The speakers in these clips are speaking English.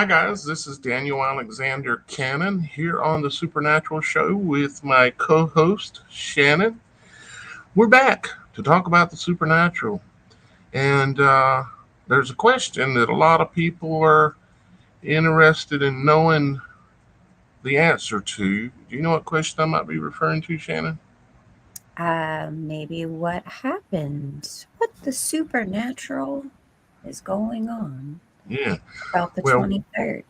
Hi, guys. This is Daniel Alexander Cannon here on the Supernatural Show with my co host, Shannon. We're back to talk about the supernatural. And there's a question that a lot of people are interested in knowing the answer to. Do you know what question I might be referring to, Shannon? Maybe what happened? What the supernatural is going on Yeah. about the Well, 23rd?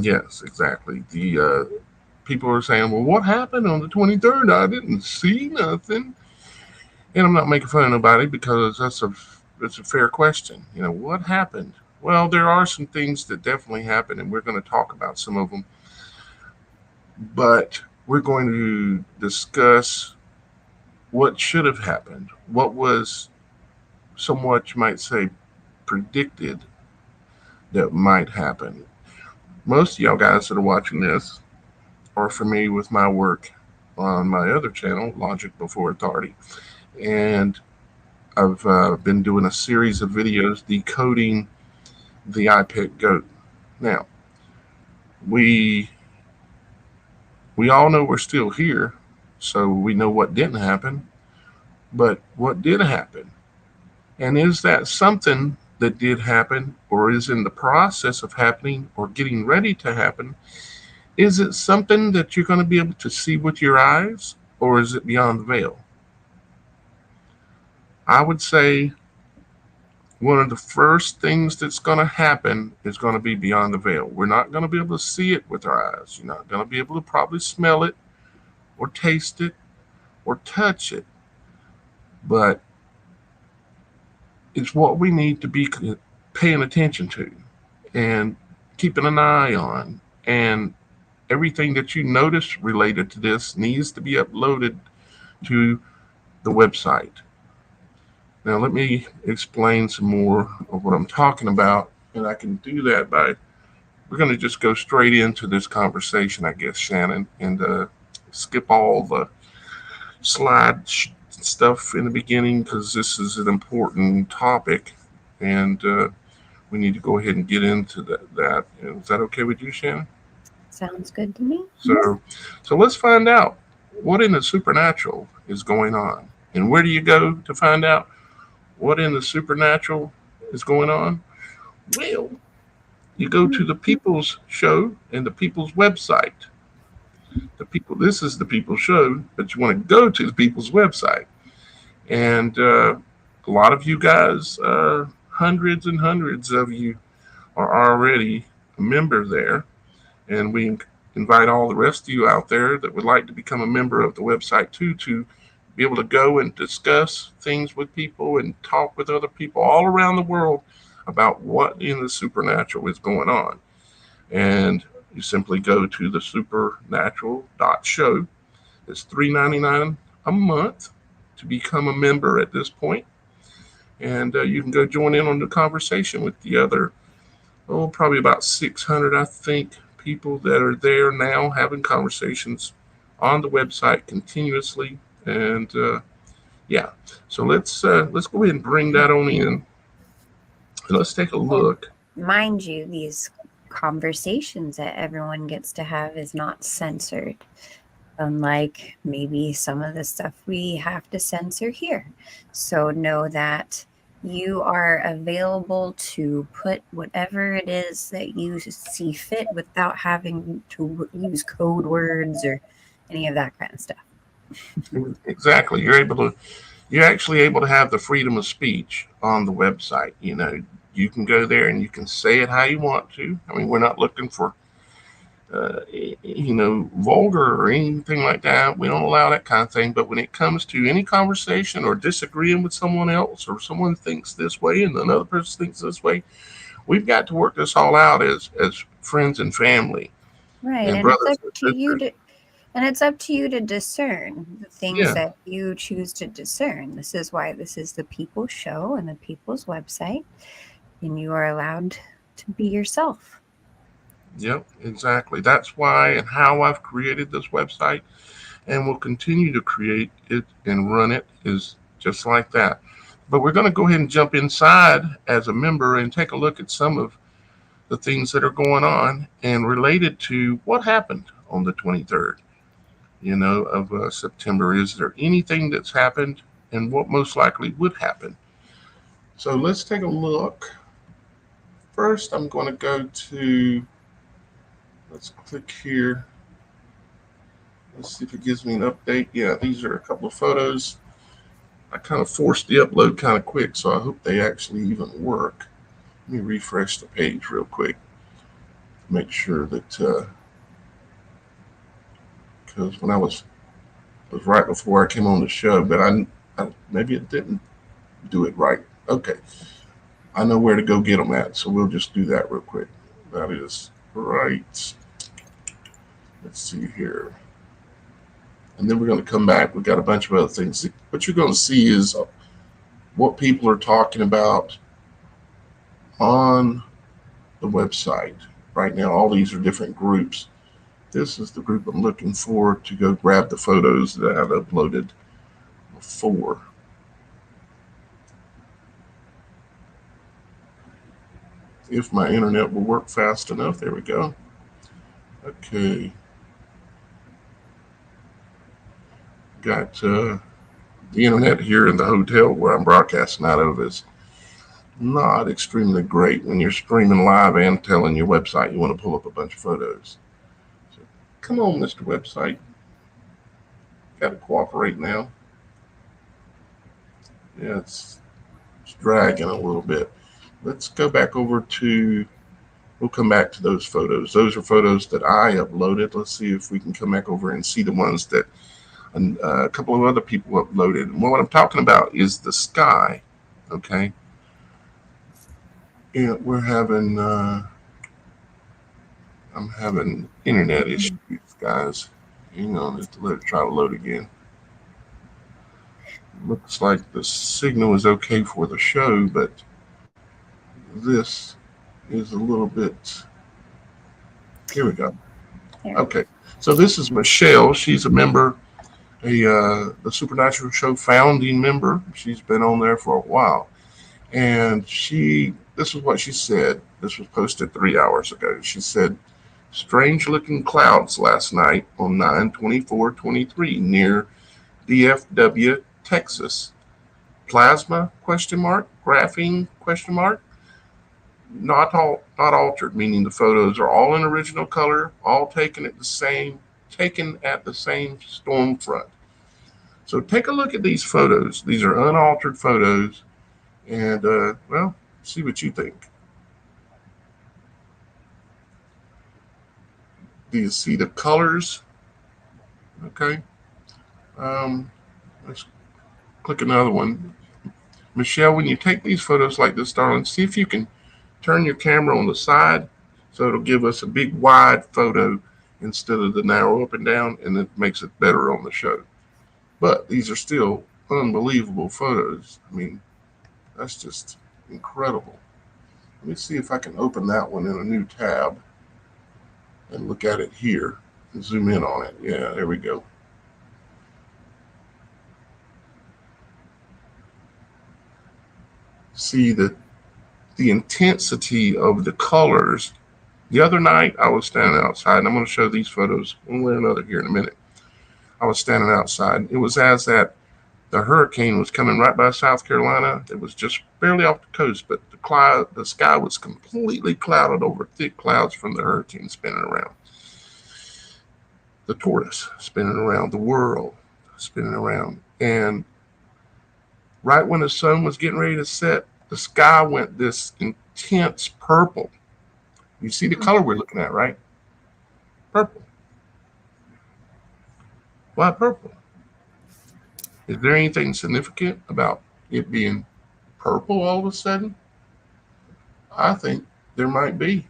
yes, exactly. The people are saying, well, what happened on the 23rd? I didn't see nothing. And I'm not making fun of nobody because that's a fair question. What happened? Well, there are some things that definitely happened, and we're going to talk about some of them. But we're going to discuss what should have happened, what was somewhat you might say predicted that might happen. Most of y'all guys that are watching this are familiar with my work on my other channel, Logic Before Authority, and I've been doing a series of videos decoding the iPet goat. Now, we we all know we're still here, so we know what didn't happen, but what did happen? And is that something that did happen or is in the process of happening or getting ready to happen? Is it something that you're going to be able to see with your eyes or is it beyond the veil? I would say one of the first things that's going to happen is going to be beyond the veil. We're not going to be able to see it with our eyes. You're not going to be able to probably smell it or taste it or touch it, but it's what we need to be paying attention to and keeping an eye on. And everything that you notice related to this needs to be uploaded to the website. Now, let me explain some more of what I'm talking about, and I can do that by we're going to just go straight into this conversation, I guess, Shannon, and skip all the stuff in the beginning because this is an important topic, and we need to go ahead and get into that. Is that okay with you, Shannon? Sounds good to me. So, so let's find out what in the supernatural is going on, and where do you go to find out what in the supernatural is going on? Well, you go to the People's Show and the People's website. The people. This is the People's Show, but you want to go to the People's website, and a lot of you guys, hundreds and hundreds of you, are already a member there, and we invite all the rest of you out there that would like to become a member of the website too to be able to go and discuss things with people and talk with other people all around the world about what in the supernatural is going on. And you simply go to the supernatural.show. It's $3.99 a month to become a member at this point, and you can go join in on the conversation with the other probably about 600, I think, people that are there now having conversations on the website continuously. And yeah, so let's go ahead and bring that on in. And let's take a And look. mind you, these conversations that everyone gets to have is not censored, unlike maybe some of the stuff we have to censor here. So know that you are available to put whatever it is that you see fit without having to use code words or any of that kind of stuff. Exactly, you're actually able to have the freedom of speech on the website. You can go there and you can say it how you want to. I mean, we're not looking for vulgar or anything like that. We don't allow that kind of thing. But when it comes to any conversation or disagreeing with someone else, or someone thinks this way and another person thinks this way, we've got to work this all out as friends and family Right, and and it's brothers up and to you sisters. to and it's up to you to discern the things Yeah, that you choose to discern. This is why this is the People's Show and the People's website, and you are allowed to be yourself. yep, exactly. That's why and how I've created this website and will continue to create it and run it is just like that. But we're going to go ahead and jump inside as a member and take a look at some of the things that are going on and related to what happened on the 23rd, of September. Is there anything that's happened and what most likely would happen? So let's take a look. First, I'm going to go to, let's click here. Let's see if it gives me an update. Yeah, these are a couple of photos. I kind of forced the upload kind of quick, so I hope they actually even work. Let me refresh the page real quick. Make sure that, because when I was right before I came on the show, but I maybe it didn't do it right. Okay, I know where to go get them at, so we'll just do that real quick. That is right. Let's see here. And then we're going to come back. We've got a bunch of other things. What you're going to see is what people are talking about on the website. Right now, all these are different groups. This is the group I'm looking for to go grab the photos that I've uploaded before. If my internet will work fast enough. There we go. Okay. Got the internet here in the hotel where I'm broadcasting out of is not extremely great when you're streaming live and telling your website you want to pull up a bunch of photos. So, come on, Mr. Website. Got to cooperate now. Yeah, it's dragging a little bit. Let's go back over to, we'll come back to those photos. Those are photos that I uploaded. Let's see if we can come back over and see the ones that a couple of other people uploaded. And what I'm talking about is the sky. Okay. Yeah, we're having, I'm having internet issues, guys. Hang on, just let it try to load again. Looks like the signal is okay for the show, but this is a little bit. Here we go. Okay, so this is Michelle. She's a member, the Supernatural Show founding member. She's been on there for a while, and this is what she said. This was posted 3 hours ago. She said, "Strange looking clouds last night on 9/24/23 near DFW, Texas. Plasma? Graphene? Not altered, meaning the photos are all in original color, all taken at the same storm front. So take a look at these photos. These are unaltered photos, and well, see what you think. Do you see the colors? Okay. Let's click another one. Michelle, when you take these photos like this, darling, see if you can turn your camera on the side so it'll give us a big wide photo instead of the narrow up and down, and it makes it better on the show. But these are still unbelievable photos. I mean, that's just incredible. Let me see if I can open that one in a new tab and look at it here and zoom in on it. Yeah, there we go. See the intensity of the colors. The other night I was standing outside, and I'm going to show these photos one way or another here in a minute. I was standing outside. It was as that the hurricane was coming right by South Carolina. It was just barely off the coast, but the sky was completely clouded over, thick clouds from the hurricane spinning around. The tortoise spinning around, the world spinning around. And right when the sun was getting ready to set, the sky went this intense purple. You see the color we're looking at, right? Purple. Why purple? Is there anything significant about it being purple all of a sudden? I think there might be.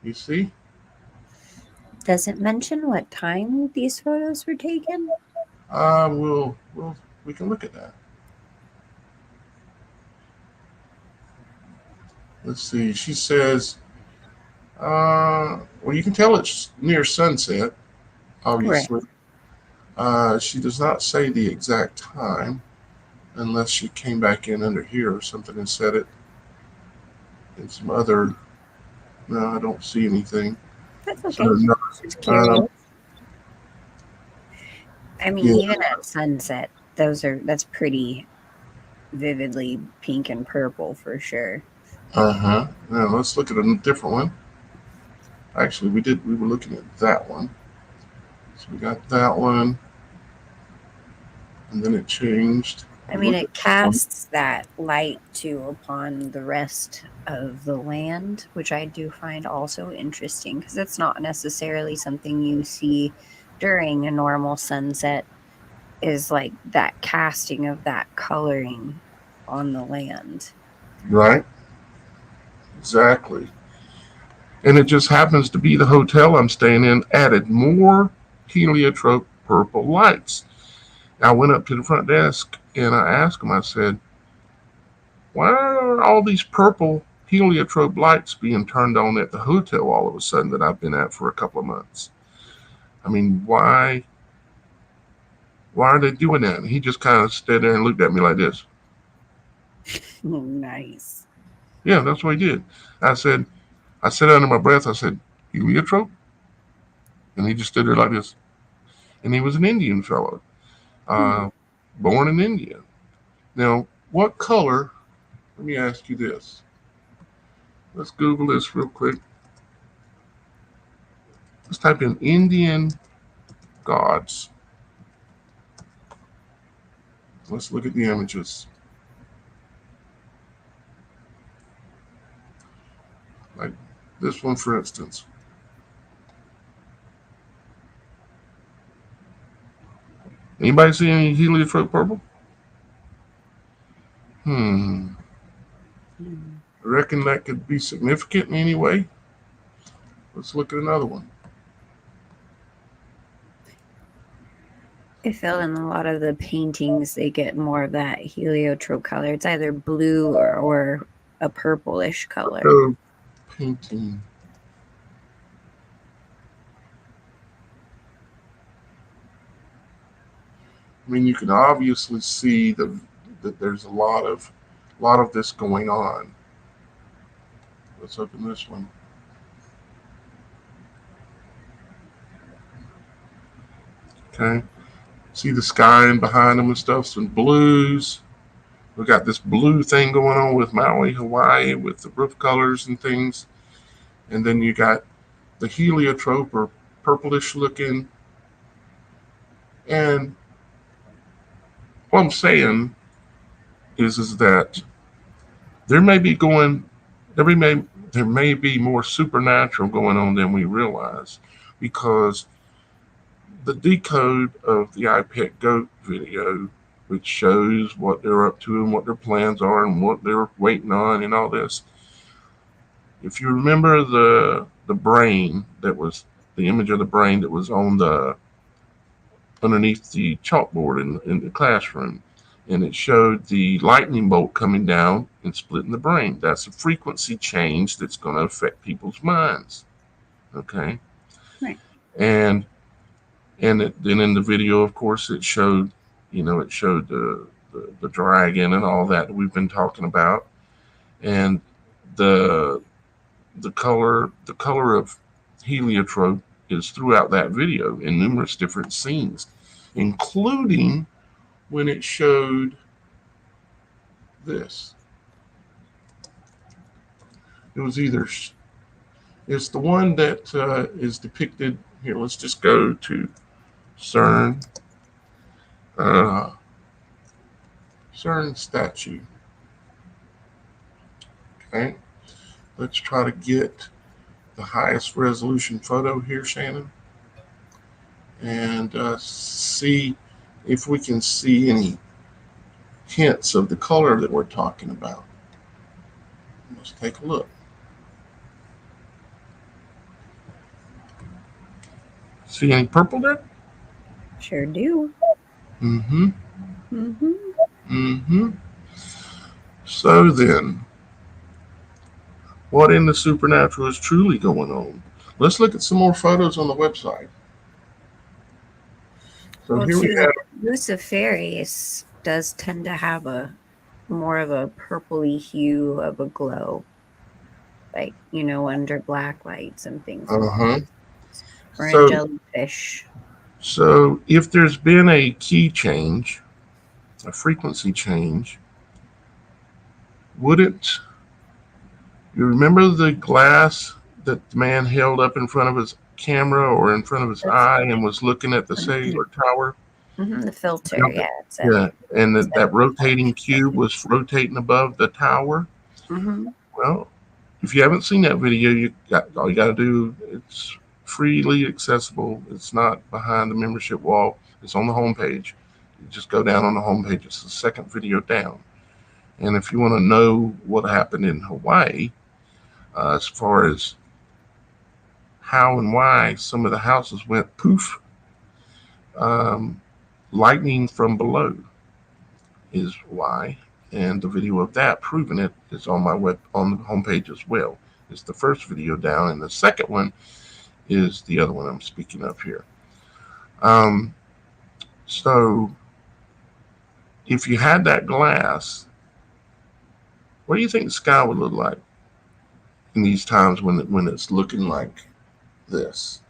You see? Does it mention what time these photos were taken? We can look at that. Let's see. She says, well, you can tell it's near sunset, obviously. Right. She does not say the exact time unless she came back in under here or something and said it. and some other. No, I don't see anything. That's So okay. no, Just um, curious. I mean, yeah, even at sunset, that's pretty vividly pink and purple for sure. uh-huh. Now let's look at a different one. Actually, we were looking at that one. So we got that one, and then it changed. I We mean, look at it this one. casts that light too upon the rest of the land, which I do find also interesting because it's not necessarily something you see during a normal sunset, is like that casting of that coloring on the land. Right, exactly. And it just happens to be the hotel I'm staying in added more heliotrope purple lights. I went up to the front desk and I asked them, I said, why are all these purple heliotrope lights being turned on at the hotel all of a sudden that I've been at for a couple of months? I mean, why are they doing that? And he just kind of stood there and looked at me like this. Nice. Yeah, that's what he did. I said, I said under my breath, I said, heliotrope? And he just stood there like this. And he was an Indian fellow, Hmm. uh, born in India. Now, what color? Let me ask you this. Let's Google this real quick. Let's type in Indian gods. Let's look at the images. Like this one, for instance. Anybody see any heliotrope purple? Hmm. Hmm. I reckon that could be significant in any way. Let's look at another one. I feel in a lot of the paintings, they get more of that heliotrope color. It's either blue or a purplish color. Photo painting. I mean, you can obviously see that there's a lot of this going on. Let's open this one. Okay. See the sky and behind them and stuff, some blues. We got this blue thing going on with Maui, Hawaii, with the roof colors and things. And then you got the heliotrope or purplish looking. And what I'm saying is that there may be going, there may be more supernatural going on than we realize, because the decode of the iPet Goat video, which shows what they're up to and what their plans are and what they're waiting on and all this. If you remember the brain that was the image of the brain that was on the underneath the chalkboard in the classroom, and it showed the lightning bolt coming down and splitting the brain. That's a frequency change that's going to affect people's minds. Okay, Right. and then in the video, of course, it showed, it showed the dragon and all that we've been talking about, and the the color of heliotrope is throughout that video in numerous different scenes, including when it showed this. It was either it's the one that is depicted here. Let's just go to CERN uh, CERN statue. Okay, let's try to get the highest resolution photo here, Shannon, and see if we can see any hints of the color that we're talking about. Let's take a look. See any purple there? Sure do. Mm-hmm. Hmm. Mm-hmm. So then, what in the supernatural is truly going on? Let's look at some more photos on the website. So Well, here we too, the have. Luciferius does tend to have a more of a purpley hue of a glow. like, under black lights and things like Uh-huh. that, or a So, jellyfish. so if there's been a key change, a frequency change, wouldn't you remember the glass that the man held up in front of his camera or in front of his That's eye and was looking at the cellular tower? the filter. Yeah, it's a Yeah, and that rotating cube filter. was rotating above the tower. Mm-hmm. Well, if you haven't seen that video, all you got to do. It's freely accessible. It's not behind the membership wall. It's on the homepage. You just go down on the homepage. It's the second video down. And if you want to know what happened in Hawaii, as far as how and why some of the houses went poof, um, lightning from below is why. And the video of that proving it is on my web on the homepage as well. It's the first video down, and the second one is the other one I'm speaking of here. Um, so if you had that glass, what do you think the sky would look like in these times when it's looking like this?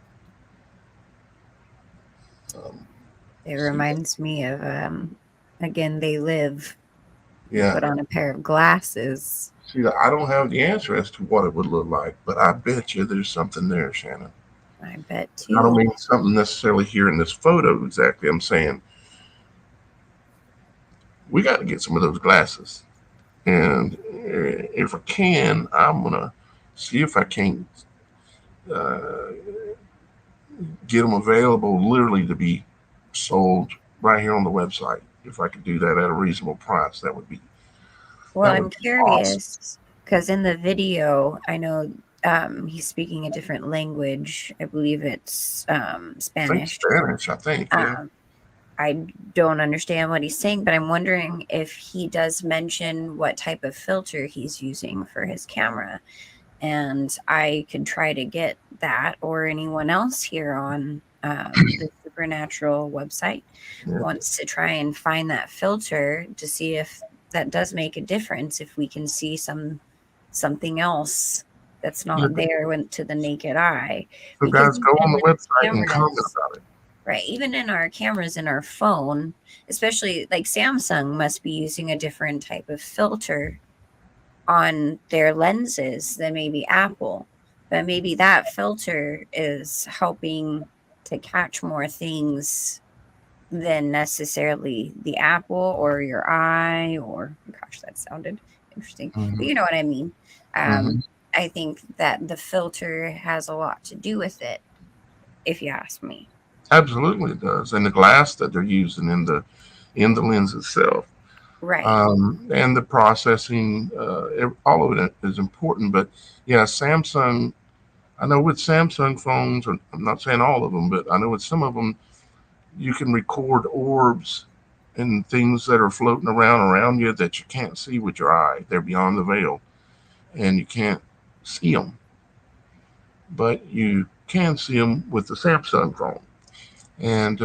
Um, It see, reminds me of again, They Live. You yeah. put on a pair of glasses. See, I don't have the answer as to what it would look like, but I bet you there's something there, Shannon. I bet I don't too. mean something necessarily here in this photo exactly. I'm saying we got to get some of those glasses. And if I can, I'm going to see if I can uh, get them available literally to be sold right here on the website. If I could do that at a reasonable price, Well, that would I'm be awesome. curious because in the video, I know he's speaking a different language. I believe it's I think Spanish. Spanish. I think, yeah. Um, I don't understand what he's saying, but I'm wondering if he does mention what type of filter he's using for his camera. And I could try to get that, or anyone else here on the Supernatural website Yeah. wants to try and find that filter to see if that does make a difference, if we can see something else that's Yeah. not there to the naked eye. So, Because guys, go even on the in our website and comment cameras, about it. right, even in our cameras in our phone, especially like Samsung must be using a different type of filter on their lenses than maybe Apple. But maybe that filter is helping to catch more things than necessarily the Apple or your eye, or gosh, that sounded interesting. But Mm-hmm. you know what I mean. Mm-hmm. I think that the filter has a lot to do with it, if you ask me. Absolutely, it does. And the glass that they're using in the lens itself, Right. and the processing, all of it is important. But yeah, Samsung. I know with Samsung phones, I'm not saying all of them, but I know with some of them, you can record orbs and things that are floating around you that you can't see with your eye. They're beyond the veil, and you can't see them, but you can see them with the Samsung phone. And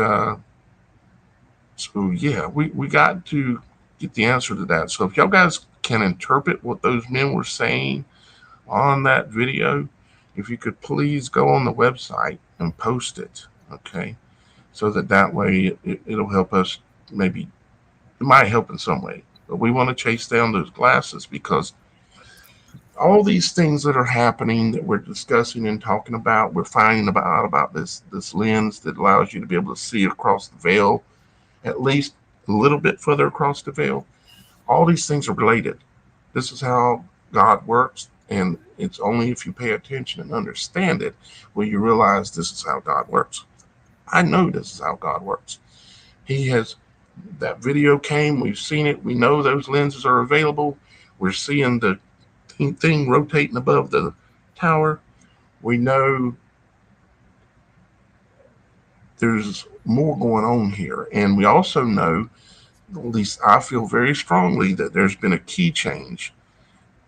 so, yeah, we got to get the answer to that. So, if y'all guys can interpret what those men were saying on that video, if you could please go on the website and post it, okay? So that way it'll help us, maybe it might help in some way. But we want to chase down those glasses because all these things that are happening that we're discussing and talking about, we're finding out about this lens that allows you to be able to see across the veil, at least a little bit further across the veil. All these things are related. This is how God works, and it's only if you pay attention and understand it will you realize this is how God works. I know this is how God works. He has that video came, we've seen it, we know those lenses are available. We're seeing the thing rotating above the tower. We know there's more going on here. And we also know, at least I feel very strongly, that there's been a key change,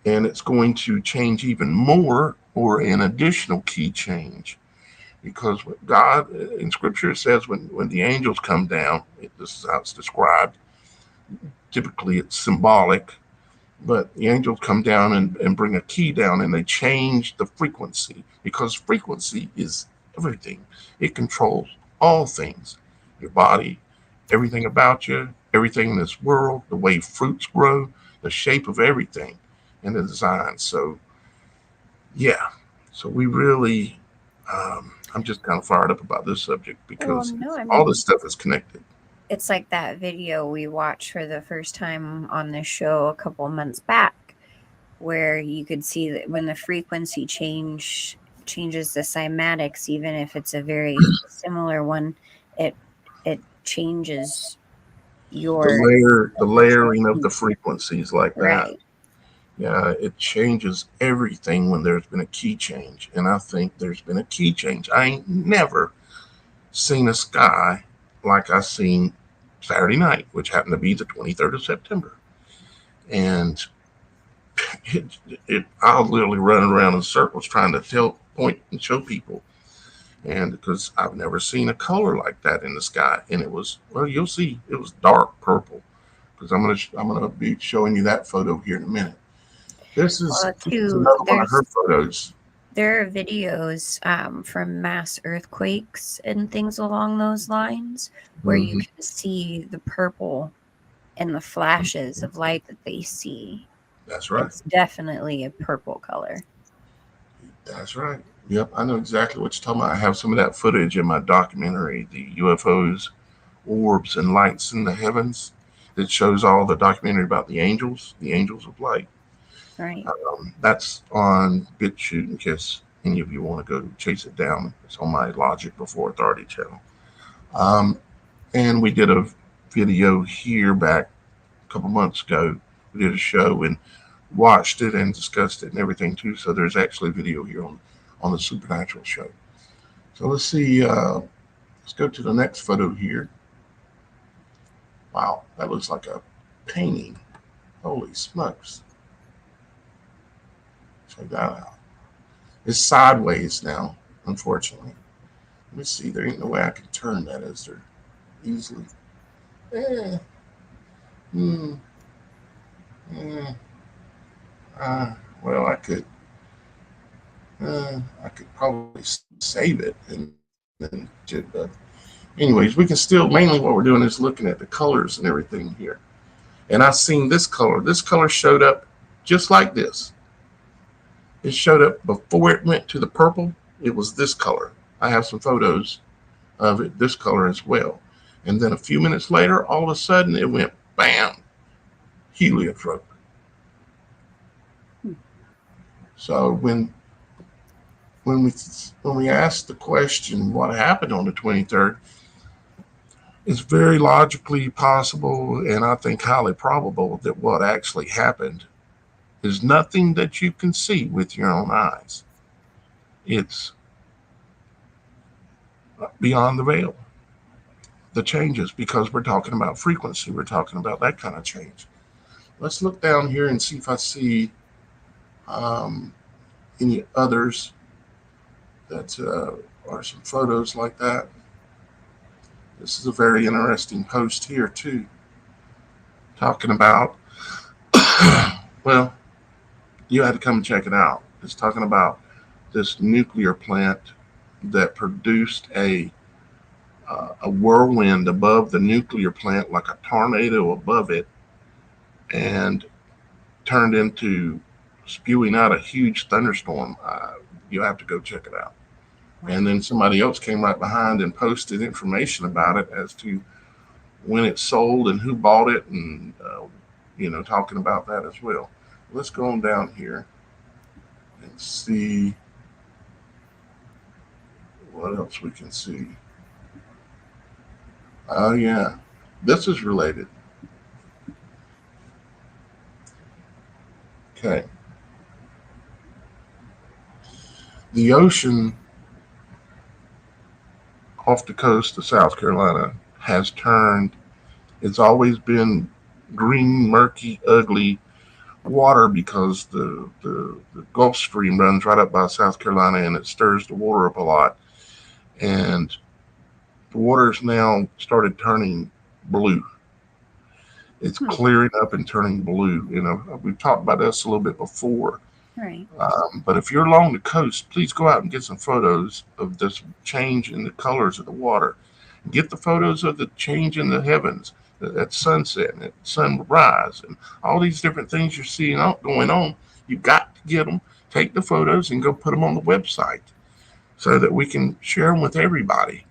and it's going to change even more, or an additional key change. Because what God in Scripture says, when the angels come down, this is how it's described. Typically, it's symbolic. But the angels come down and bring a key down, and they change the frequency, because frequency is everything. It controls all things, your body, everything about you, everything in this world, the way fruits grow, the shape of everything, and the design. So, yeah. So we really, I'm just kind of fired up about this subject Well, because no, I all mean, this stuff is connected. it's like that video we watched for the first time on this show a couple of months back, where you could see that when the frequency changes the cymatics, even if it's a very similar one, it it changes your The layering of the frequencies like that. right. Yeah, it changes everything when there's been a key change. And I think there's been a key change. I ain't never seen a sky like I seen Saturday night, which happened to be the 23rd of September. And I was literally running around in circles trying to point and show people. And because I've never seen a color like that in the sky. And it was, well, you'll see, it was dark purple. Because I'm gonna be showing you that photo here in a minute. Well, This is too, another one of her photos. there are videos from mass earthquakes and things along those lines where you Hmm. can see the purple and the flashes of light that they see. That's right. It's definitely a purple color. That's right. Yep, I know exactly what you're talking about. I have some of that footage in my documentary, the UFOs, orbs, and lights in the heavens. It shows all the documentary about the angels of light. Right. That's on BitChute in case any of you want to go chase it down. It's on my Logic Before Authority channel. Um, and we did a video here back a couple months ago. We did a show and watched it and discussed it and everything too. So there's actually a video here on the Supernatural show. So let's see. Let's go to the next photo here. Wow, that looks like a painting. Holy smokes! Check that out. It's sideways now, unfortunately. Let me see. There ain't no way I can turn that, is there? Easily. Eh. Hmm. Eh. Uh, well, I could probably save it and then. Anyways, we can still mainly what we're doing is looking at the colors and everything here. And I seen this color. This color showed up just like this. It showed up before it went to the purple. It was this color. I have some photos of it this color as well. And then a few minutes later, all of a sudden, it went bam, heliotrope. Hmm. So when we when we asked the question, what happened on the 23rd, it's very logically possible, and I think highly probable that what actually happened is nothing that you can see with your own eyes. It's beyond the veil. The changes, because we're talking about frequency, we're talking about that kind of change. Let's look down here and see if I see um, any others that are some photos like that. This is a very interesting post here too, talking about. Well, you had to come and check it out. It's talking about this nuclear plant that produced a whirlwind above the nuclear plant, like a tornado above it, and turned into spewing out a huge thunderstorm. You have to go check it out. And then somebody else came right behind and posted information about it as to when it sold and who bought it, and talking about that as well. Let's go on down here and see what else we can see. Oh yeah, this is related. Okay, the ocean off the coast of South Carolina has turned. It's always been green, murky, ugly water because the Gulf Stream runs right up by South Carolina and it stirs the water up a lot. And the water's now started turning blue. It's clearing up and turning blue. We've talked about this a little bit before. Right. But if you're along the coast, please go out and get some photos of this change in the colors of the water. Get the photos of the change in the heavens at sunset and at sunrise and all these different things you're seeing going on. You've got to get them, take the photos, and go put them on the website so that we can share them with everybody.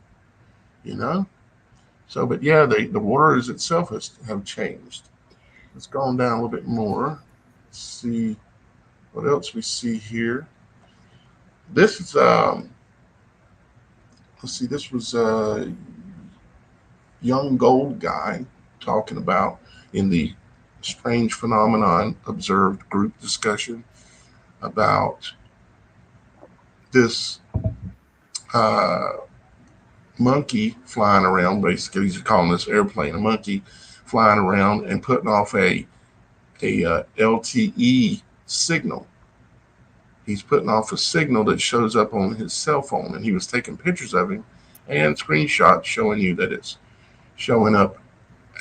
You know. So, but yeah, the waters itself have changed. Let's go on down a little bit more. Let's see what else we see here. This is let's see. This was a young gold guy talking about in the strange phenomenon observed group discussion about this uh, monkey flying around. Basically, he's calling this airplane a monkey flying around and putting off a LTE signal. He's putting off a signal that shows up on his cell phone, and he was taking pictures of him and screenshots showing you that it's showing up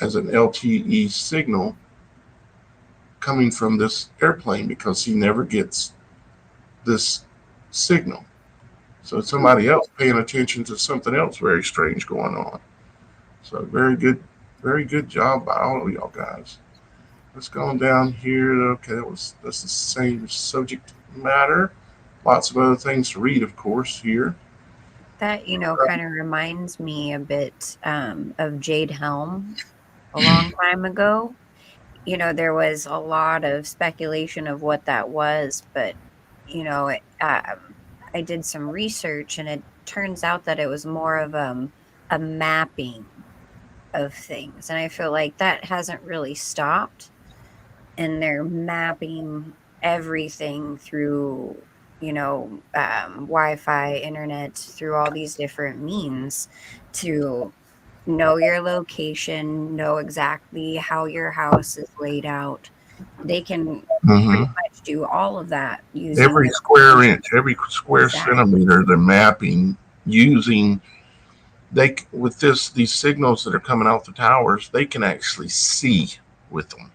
as an LTE signal coming from this airplane because he never gets this signal. So it's somebody else paying attention to something else very strange going on. So very good job by all of y'all guys. Let's go on down here. Okay, that's the same subject matter. Lots of other things to read, of course, here. That, kind of reminds me a bit of Jade Helm a long time ago. There was a lot of speculation of what that was, but, I did some research and it turns out that it was more of a mapping of things. And I feel like that hasn't really stopped. And they're mapping everything through, Wi-Fi, internet, through all these different means to know your location, know exactly how your house is laid out. They can pretty Mm-hmm. much do all of that using Every your square location. inch, every square Exactly. centimeter, they're mapping using with these signals that are coming off the towers. They can actually see with them.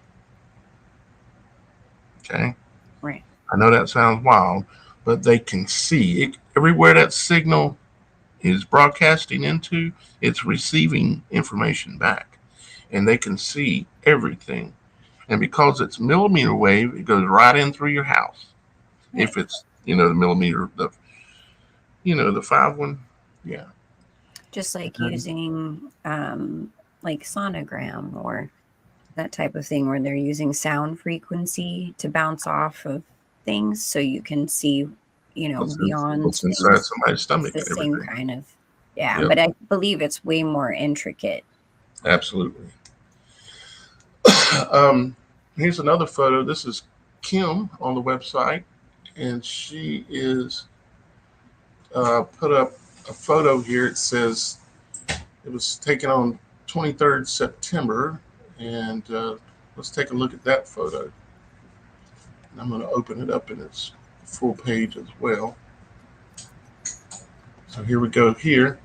Okay, Right. I know that sounds wild, but they can see it everywhere that signal is broadcasting into. It's receiving information back, and they can see everything. And because it's millimeter wave, it goes right in through your house. Right. If it's the millimeter, the 5 one, yeah. Just like Okay. using like sonogram or that type of thing where they're using sound frequency to bounce off of things so you can see, beyond What's inside things. somebody's It's stomach the and same everything. kind of, yeah, Yep, but I believe it's way more intricate. absolutely. Here's another photo. This is Kim on the website, and she is put up a photo here. It says it was taken on 23rd September, and let's take a look at that photo. And I'm going to open it up in its full page as well. So here we go here.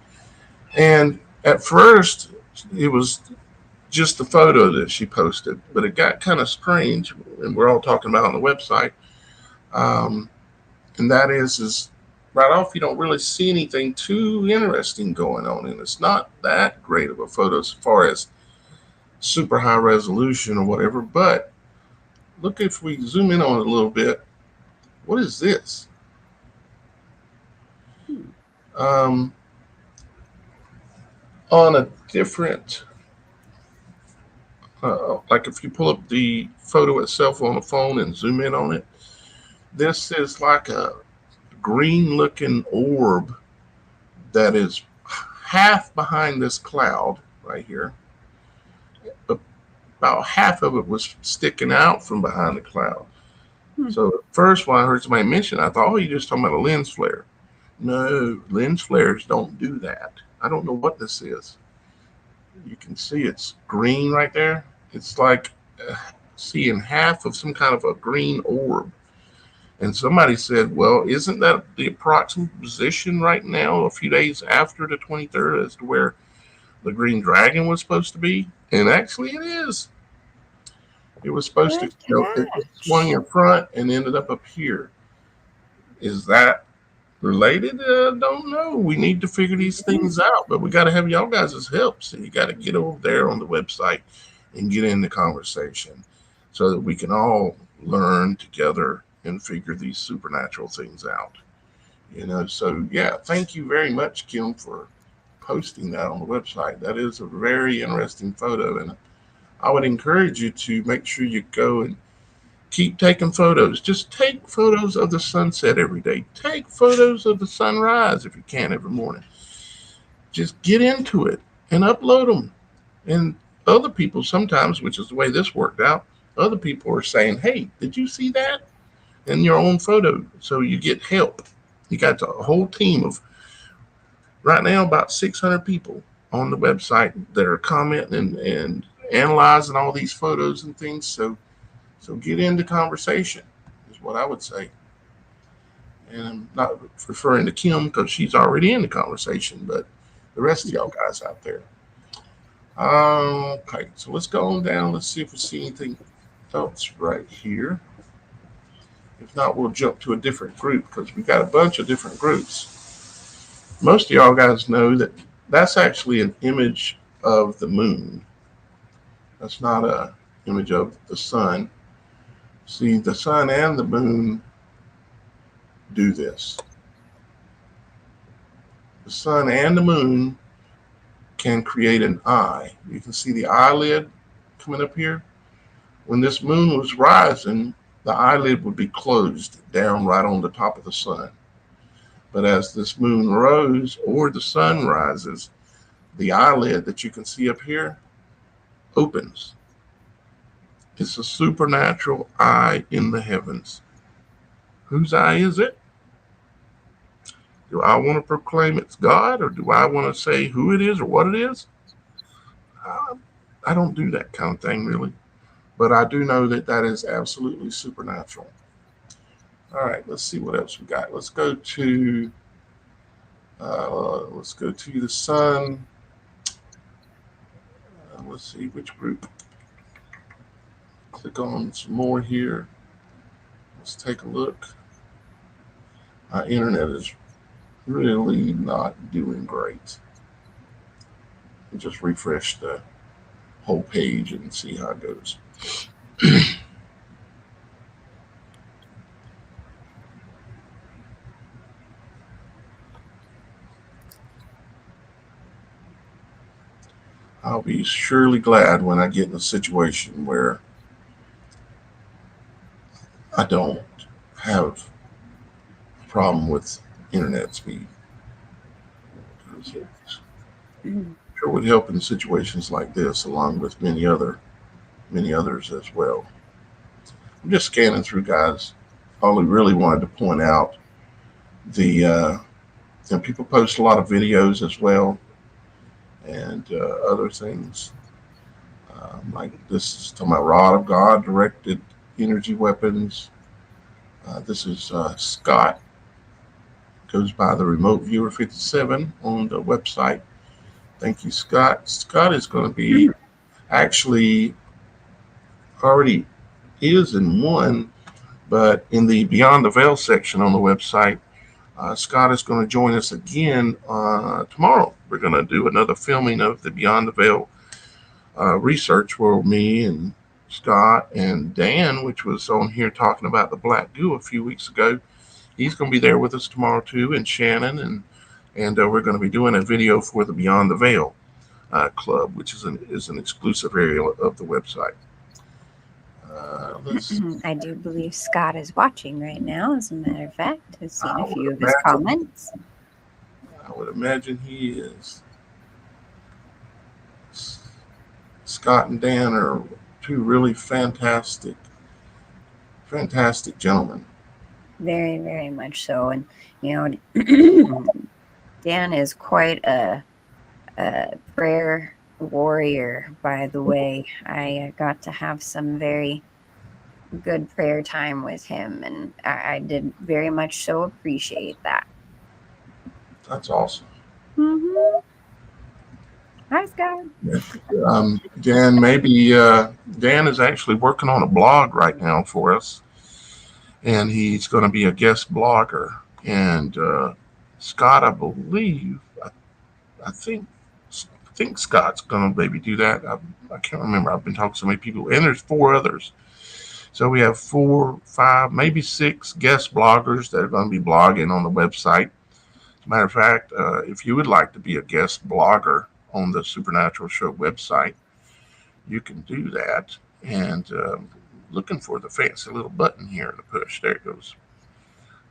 And at first, it was just the photo that she posted, but it got kind of strange, and we're all talking about on the website. Um, and that is right off, you don't really see anything too interesting going on, and it's not that great of a photo as far as super high resolution or whatever. But look, if we zoom in on it a little bit, what is this? Hmm. Um, on a different, like if you pull up the photo itself on the phone and zoom in on it, this is like a green looking orb that is half behind this cloud right here. About half of it was sticking out from behind the cloud. Hmm. So at first, when I heard somebody mention it, I thought, oh, you're just talking about a lens flare. No, lens flares don't do that. I don't know what this is. You can see it's green right there. It's like seeing half of some kind of a green orb. And somebody said, well, isn't that the approximate position right now, a few days after the 23rd, as to where the green dragon was supposed to be? And actually, it is. It was supposed to, Good it swung catch. in front and ended up here. Is that related? Don't know. We need to figure these things out, but we got to have y'all guys' help. So you got to get over there on the website and get in the conversation so that we can all learn together and figure these supernatural things out. So yeah, thank you very much, Kim, for posting that on the website. That is a very interesting photo, and I would encourage you to make sure you go and keep taking photos. Just take photos of the sunset every day. Take photos of the sunrise if you can every morning. Just get into it and upload them. And other people sometimes, which is the way this worked out, other people are saying, "Hey, did you see that?" in your own photo. So you get help. You got a whole team of right now about 600 people on the website that are commenting and analyzing all these photos and things. So get into conversation is what I would say. And I'm not referring to Kim because she's already in the conversation, but the rest of y'all guys out there. Okay, so let's go on down. Let's see if we see anything else right here. If not, we'll jump to a different group because we got a bunch of different groups. Most of y'all guys know that that's actually an image of the moon. That's not a image of the sun. See, the sun and the moon do this. The sun and the moon can create an eye. You can see the eyelid coming up here. When this moon was rising, the eyelid would be closed down right on the top of the sun. But as this moon rose or the sun rises, the eyelid that you can see up here opens. It's a supernatural eye in the heavens. Whose eye is it? Do I want to proclaim it's God, or do I want to say who it is or what it is? Uh, I don't do that kind of thing really, but I do know that that is absolutely supernatural. All right, let's see what else we got. Let's go to the sun. Let's see which group. Click on some more here. Let's take a look. My internet is really not doing great. Just refresh the whole page and see how it goes. I'll be surely glad when I get in a situation where I don't have a problem with internet speed. It sure would help in situations like this, along with many others as well. I'm just scanning through, guys. All we really wanted to point out people post a lot of videos as well and other things. Like this is talking about rod of God directed energy weapons. This is Scott, goes by the remote viewer 57 on the website. Thank you, Scott. Scott is going to be actually already is in one, but in the Beyond the Veil section on the website, Scott is going to join us again tomorrow. We're going to do another filming of the Beyond the Veil research where me and Scott and Dan, which was on here talking about the black goo a few weeks ago, he's going to be there with us tomorrow too, and Shannon, and we're going to be doing a video for the Beyond the Veil club, which is an exclusive area of the website. I do believe Scott is watching right now. As a matter of fact, I've seen a few of his imagine, comments. I would imagine he is. Scott and Dan are two really fantastic gentlemen. Very, very much so. And, you know, Dan is quite a prayer warrior, by the way. I got to have some very good prayer time with him, and I did very much so appreciate that. That's awesome. Mm-hmm. Hi, Scott. Dan is actually working on a blog right now for us, and he's going to be a guest blogger. And Scott, I think, I think Scott's going to maybe do that. I can't remember. I've been talking to so many people, and there's four others. So we have four, five, maybe six guest bloggers that are going to be blogging on the website. As a matter of fact, if you would like to be a guest blogger on the Supernatural Show website, you can do that. And looking for the fancy little button here to push. There it goes.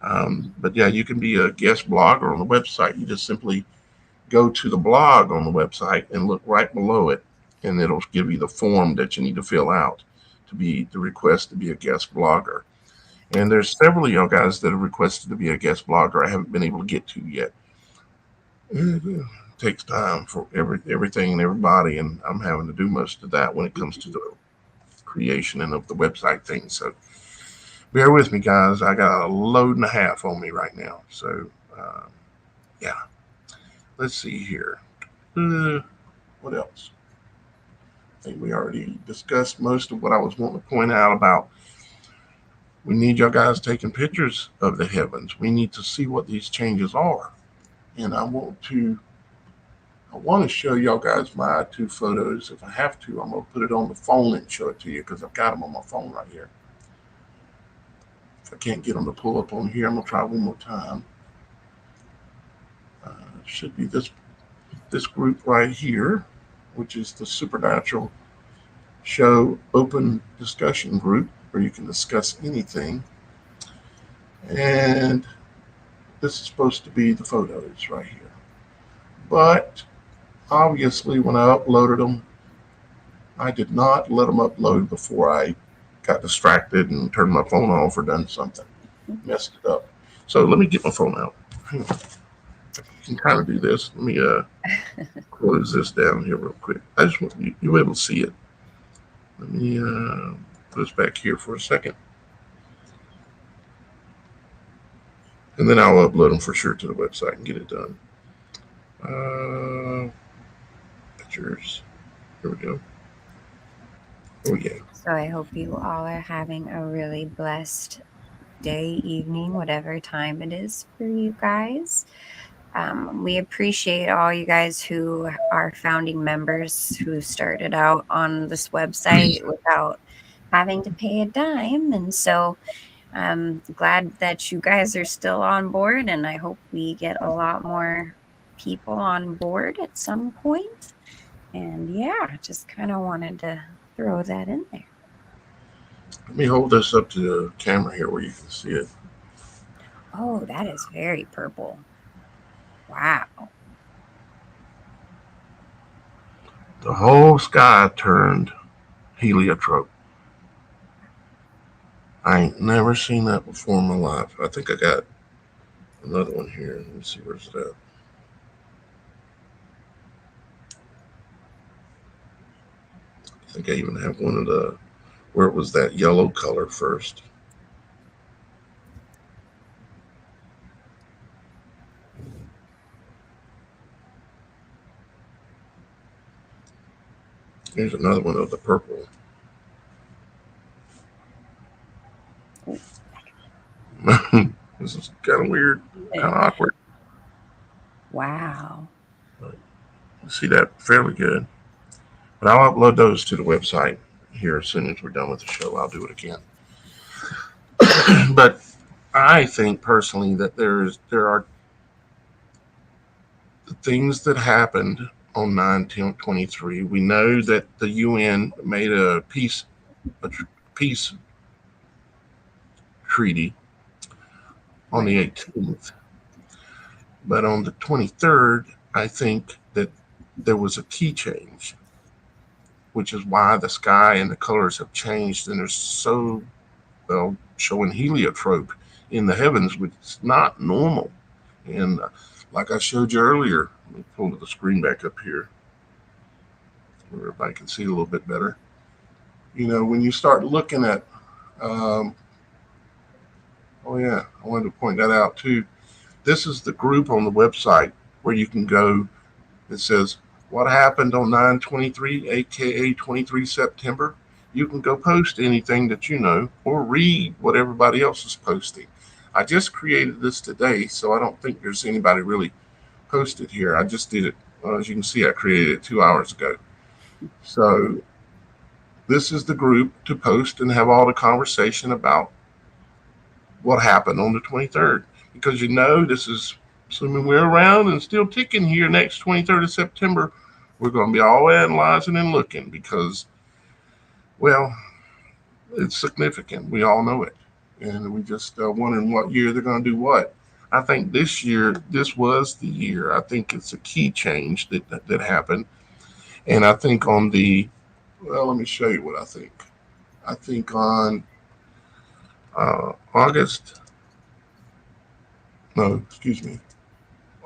But yeah, you can be a guest blogger on the website. You just simply go to the blog on the website and look right below it, and it'll give you the form that you need to fill out to be the request to be a guest blogger. And there's several of y'all guys that have requested to be a guest blogger I haven't been able to get to yet. It takes time for everything and everybody, and I'm having to do most of that when it comes to the creation and of the website thing. So bear with me, guys. I got a load and a half on me right now. So yeah, let's see here. What else? I think we already discussed most of what I was wanting to point out about. We need y'all guys taking pictures of the heavens. We need to see what these changes are. And I want to show y'all guys my two photos. If I have to, I'm going to put it on the phone and show it to you because I've got them on my phone right here. If I can't get them to pull up on here, I'm going to try one more time. It should be this group right here, which is the Supernatural Show open discussion group where you can discuss anything. And this is supposed to be the photos right here. But obviously, when I uploaded them, I did not let them upload before I got distracted and turned my phone off or done something. Messed it up. So let me get my phone out. Hang on. I can kind of do this. Let me close this down here real quick. I just want you able to see it. Let me put this back here for a second. And then I'll upload them for sure to the website and get it done. Pictures. Here we go. Oh, yeah. So I hope you all are having a really blessed day, evening, whatever time it is for you guys. We appreciate all you guys who are founding members who started out on this website without having to pay a dime. And so I'm glad that you guys are still on board, and I hope we get a lot more people on board at some point. And yeah, just kind of wanted to throw that in there. Let me hold this up to the camera here where you can see it. Oh, that is very purple. Wow. The whole sky turned heliotrope. I ain't never seen that before in my life. I think I got another one here. Let me see where's it at. I think I even have one of the where it was that yellow color first. Here's another one of the purple. This is kind of weird, kind of awkward. Wow. You see that fairly good. But I'll upload those to the website here as soon as we're done with the show. I'll do it again. But I think personally that there are the things that happened on 9/10/23. We know that the UN made a peace treaty on the 18th, but on the 23rd, I think that there was a key change, which is why the sky and the colors have changed, and there's so well showing heliotrope in the heavens, which is not normal. And like I showed you earlier, let me pull the screen back up here where everybody can see a little bit better. You know, when you start looking at, oh yeah, I wanted to point that out too. This is the group on the website where you can go. It says what happened on 9/23, aka 23 September. You can go post anything that you know or read what everybody else is posting. I just created this today, so I don't think there's anybody really posted here. I just did it. As you can see, I created it 2 hours ago. So this is the group to post and have all the conversation about what happened on the 23rd. Because you know, this is assuming we're around and still ticking here next 23rd of September. We're going to be all analyzing and looking because, well, it's significant. We all know it. And we just wondering what year they're going to do what. I think this year, this was the year. I think it's a key change that happened. And I think on the, well, let me show you what I think. I think on August, no, excuse me,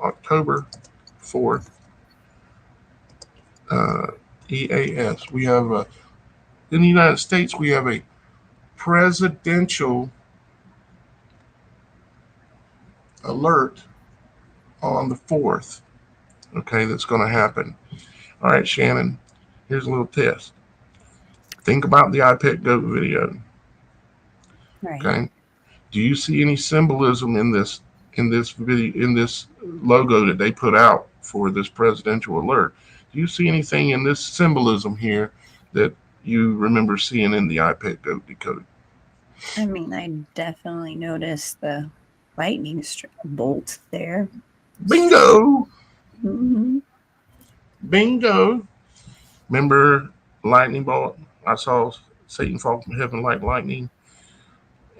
October 4th, uh, EAS, we have in the United States, we have a presidential alert on the 4th. Okay, that's going to happen. All right, Shannon, here's a little test. Think about the iPad Goat video. Right. Okay, do you see any symbolism in this video in this logo that they put out for this presidential alert? Do you see anything in this symbolism here that you remember seeing in the iPad Goat decode? I mean, I definitely noticed the lightning bolt there. Bingo! Mm-hmm. Bingo! Remember lightning bolt? I saw Satan fall from heaven like lightning,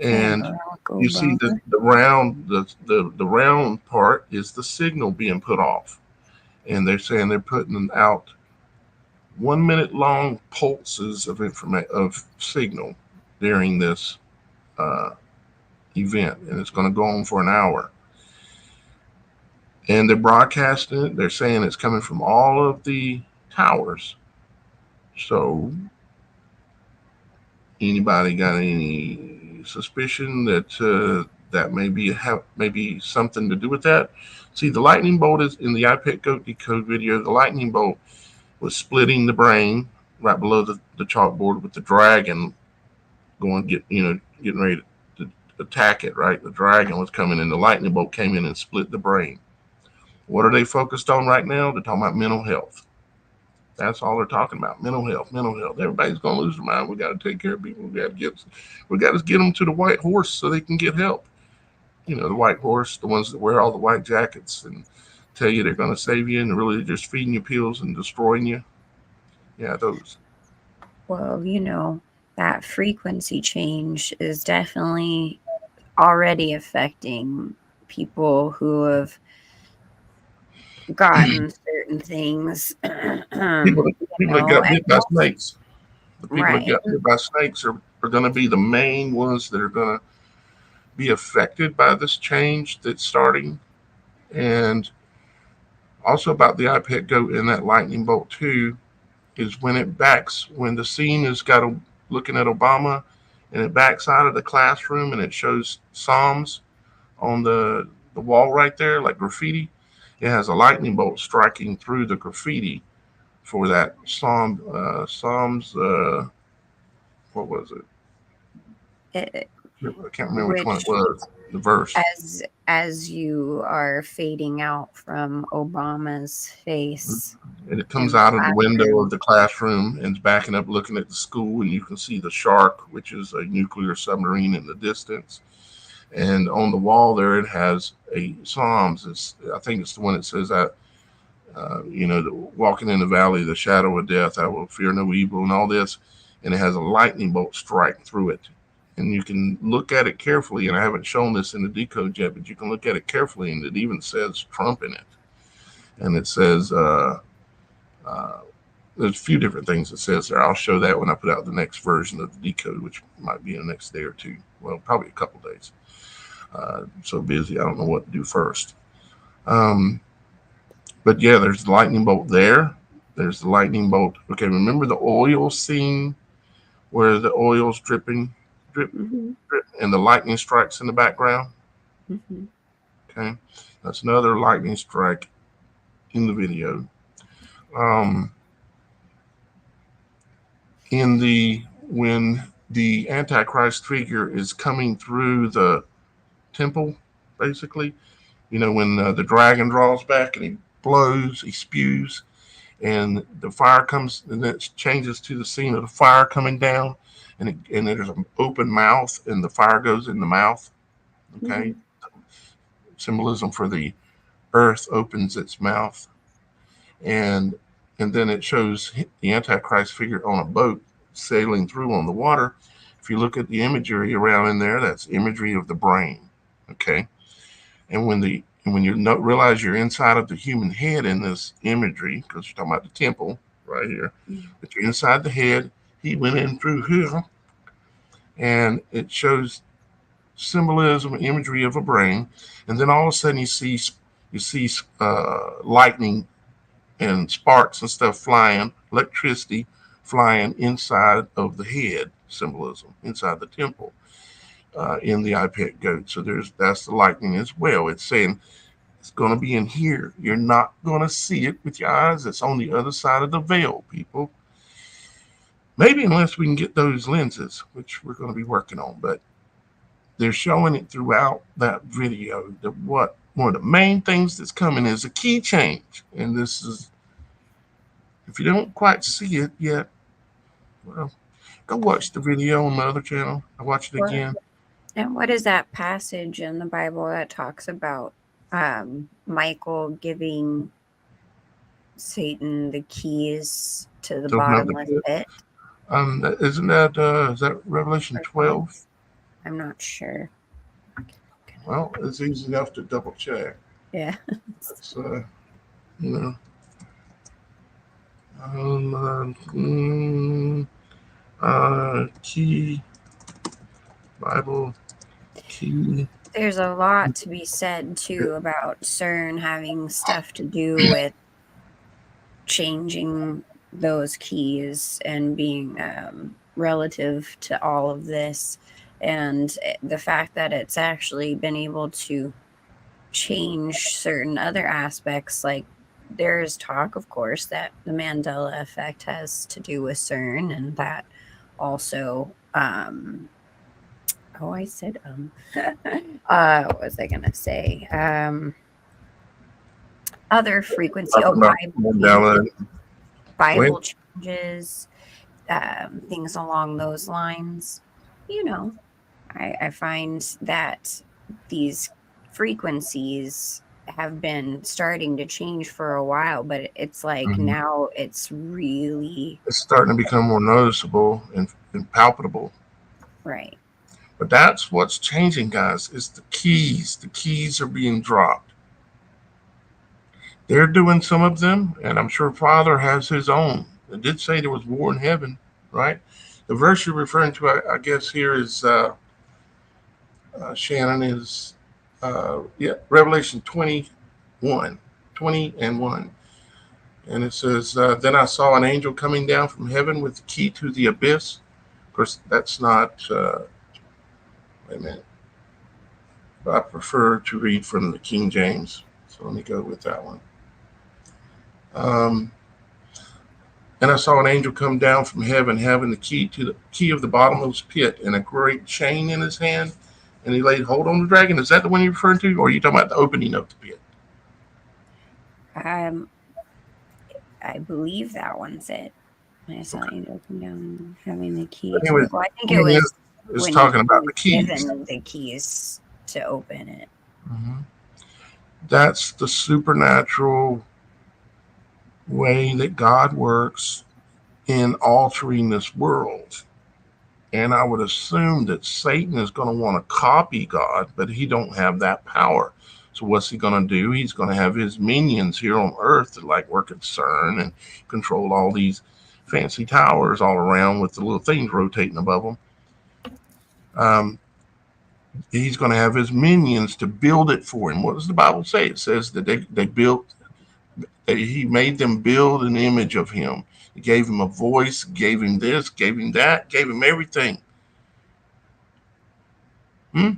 And and Barack you see Obama. the round the round part is the signal being put off, and they're saying they're putting out 1 minute long pulses of information of signal during this uh, event, and it's going to go on for an hour. And they're broadcasting it. They're saying it's coming from all of the towers. So, anybody got any suspicion that that maybe something to do with that? See, the lightning bolt is in the iPad Goat decode video. The lightning bolt was splitting the brain right below the chalkboard with the dragon going getting ready to attack it. Right, the dragon was coming in. The lightning bolt came in and split the brain. What are they focused on right now? They're talking about mental health. That's all they're talking about. Mental health, mental health. Everybody's gonna lose their mind. We got to take care of people. We got to get them to the white horse so they can get help. You know, the white horse, the ones that wear all the white jackets and tell you they're gonna save you and really just feeding you pills and destroying you. Yeah, those. Well, that frequency change is definitely already affecting people who have gotten certain things. People, people that got And bit by snakes. The people that right. got bit by snakes are going to be the main ones that are going to be affected by this change that's starting. And also about the iPad Go and that lightning bolt too is when the scene is looking at Obama and it backs out of the classroom and it shows Psalms on the wall right there, like graffiti. It has a lightning bolt striking through the graffiti for that Psalms. What was it? It, I can't remember which one it which was. The verse. as you are fading out from Obama's face And it in comes the out of the window of classroom. the classroom and backing up looking at the school, and you can see the shark, which is a nuclear submarine in the distance. And on the wall there, it has a Psalms. I think it's the one that says that, walking in the valley of the shadow of death, I will fear no evil, and all this. And it has a lightning bolt strike through it. And you can look at it carefully, and I haven't shown this in the decode yet, but you can look at it carefully, and it even says Trump in it. And it says, uh, there's a few different things it says there. I'll show that when I put out the next version of the decode, which might be in the next day or two. Well, probably a couple days. I'm so busy, I don't know what to do first. Um, but yeah, there's the lightning bolt there. There's the lightning bolt. Okay, remember the oil scene where the oil's dripping, drip, Mm-hmm. drip, and the lightning strikes in the background? Mm-hmm. Okay, that's another lightning strike in the video. um, in the when the Antichrist figure is coming through the temple, basically, when the dragon draws back and he blows, he spews, and the fire comes, and then it changes to the scene of the fire coming down, and there's an open mouth, and the fire goes in the mouth. Okay, Mhm. symbolism for the earth opens its mouth, and then it shows the Antichrist figure on a boat sailing through on the water. If you look at the imagery around in there, that's imagery of the brain. Okay, and when you realize you're inside of the human head in this imagery, because you're talking about the temple right here, but you're inside the head. He went in through here, and it shows symbolism, imagery of a brain, and then all of a sudden you see lightning and sparks and stuff flying, electricity flying inside of the head, symbolism inside the temple, in the iPet goat. So that's the lightning as well. It's saying it's going to be in here. You're not going to see it with your eyes. It's on the other side of the veil, people. Maybe unless we can get those lenses, which we're going to be working on. But they're showing it throughout that video. What one of the main things that's coming is a key change. And this is, if you don't quite see it yet, well, go watch the video on my other channel. I watch it What again. and what is that passage in the Bible that talks about Michael giving Satan the keys to the To open up the bottomless pit. pit? Isn't that is that Revelation Or 12? I'm not sure. Well, it's easy enough to double check. Yeah. It's you know, key Bible key. There's a lot to be said too about CERN having stuff to do with changing those keys and being relative to all of this. And the fact that it's actually been able to change certain other aspects, like there's talk, of course, that the Mandela effect has to do with CERN, and that also oh, I said what was I gonna say? Other frequency. Oh, Talking about Bible changes. Mandela. When Bible changes, things along those lines. You know, I find that these frequencies have been starting to change for a while, but it's like Mhm. now it's really It's starting to become more noticeable and palpable. right. But that's what's changing, guys. Is the keys. The keys are being dropped. They're doing some of them, and I'm sure Father has his own. It did say there was war in heaven, right? The verse you're referring to, I guess, here is Shannon, is yeah, Revelation 21, 20 and 1. And it says, Then I saw an angel coming down from heaven with the key to the abyss. Of course, that's not, wait a minute. I prefer to read from the King James. So let me go with that one. Um, and I saw an angel come down from heaven, having the key of the bottomless pit, and a great chain in his hand. And he laid hold on the dragon. Is that the one you're referring to, or are you talking about the opening of the pit? Um, I believe that one's it. I saw Okay. an angel come down having the key But to anyway, it. Well, I think it point was is when talking he about was the keys. given the keys to open it. Mm-hmm. That's the supernatural way that God works in altering this world. And I would assume that Satan is going to want to copy God, but he don't have that power. So what's he going to do? He's going to have his minions here on Earth that like work at CERN and control all these fancy towers all around with the little things rotating above them. Um, he's going to have his minions to build it for him. What does the Bible say? It says that they built, that he made them build an image of him. He gave him a voice, gave him this, gave him that, gave him everything. Hmm?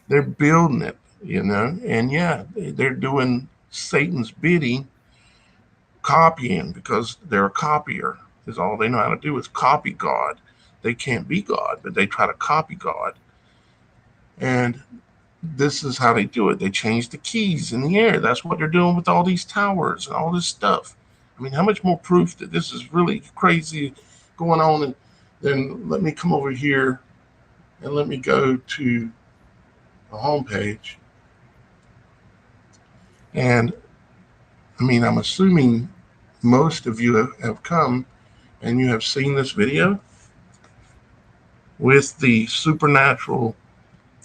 They're building it, and yeah, they're doing Satan's bidding copying because they're a copier. Is all they know how to do is copy God. They can't be God, but they try to copy God. And this is how they do it. They change the keys in the air. That's what they're doing with all these towers and all this stuff. I mean, how much more proof that this is really crazy going on? And then let me come over here and let me go to the homepage. And I mean, I'm assuming most of you have come and you have seen this video with the supernatural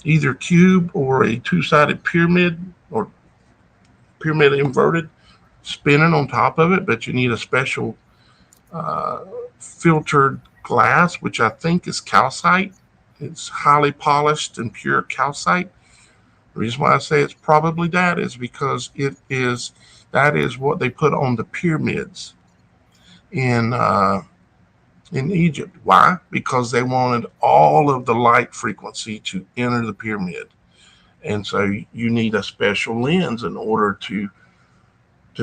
either cube or a two-sided pyramid or pyramid inverted spinning on top of it, but you need a special uh, filtered glass, which I think is calcite. It's highly polished and pure calcite. The reason why I say it's probably that is because that is what they put on the pyramids in Egypt. Why? Because they wanted all of the light frequency to enter the pyramid, and so you need a special lens in order to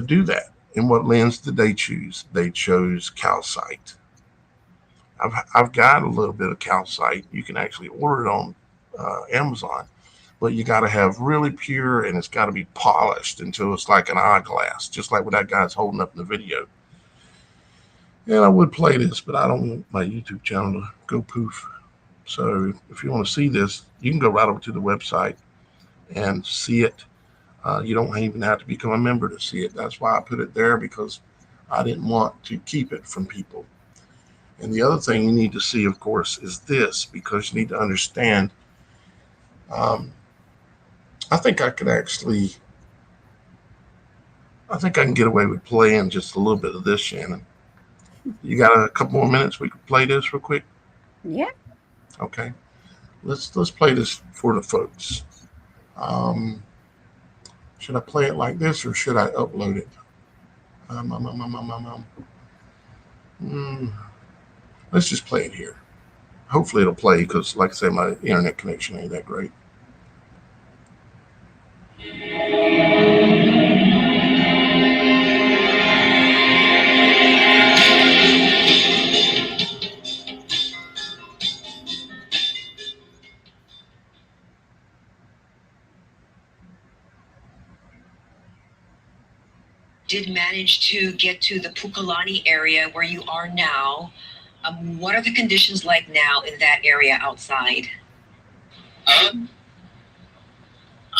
do that. And what lens did they choose? They chose calcite. I've got a little bit of calcite. You can actually order it on Amazon, but you got to have really pure, and it's got to be polished until it's like an eyeglass, just like what that guy's holding up in the video. And I would play this, but I don't want my YouTube channel to go poof. So if you want to see this, you can go right over to the website and see it. You don't even have to become a member to see it. That's why I put it there, because I didn't want to keep it from people. And the other thing you need to see, of course, is this, because you need to understand. Um, I think I can get away with playing just a little bit of this, Shannon. You got a couple more minutes? We could play this real quick. Yeah. Okay. Let's play this for the folks. Um, should I play it like this or should I upload it? Let's just play it here. Hopefully it'll play because, like I say, my internet connection ain't that great. Did manage to get to the Pukalani area where you are now. What are the conditions like now in that area outside? I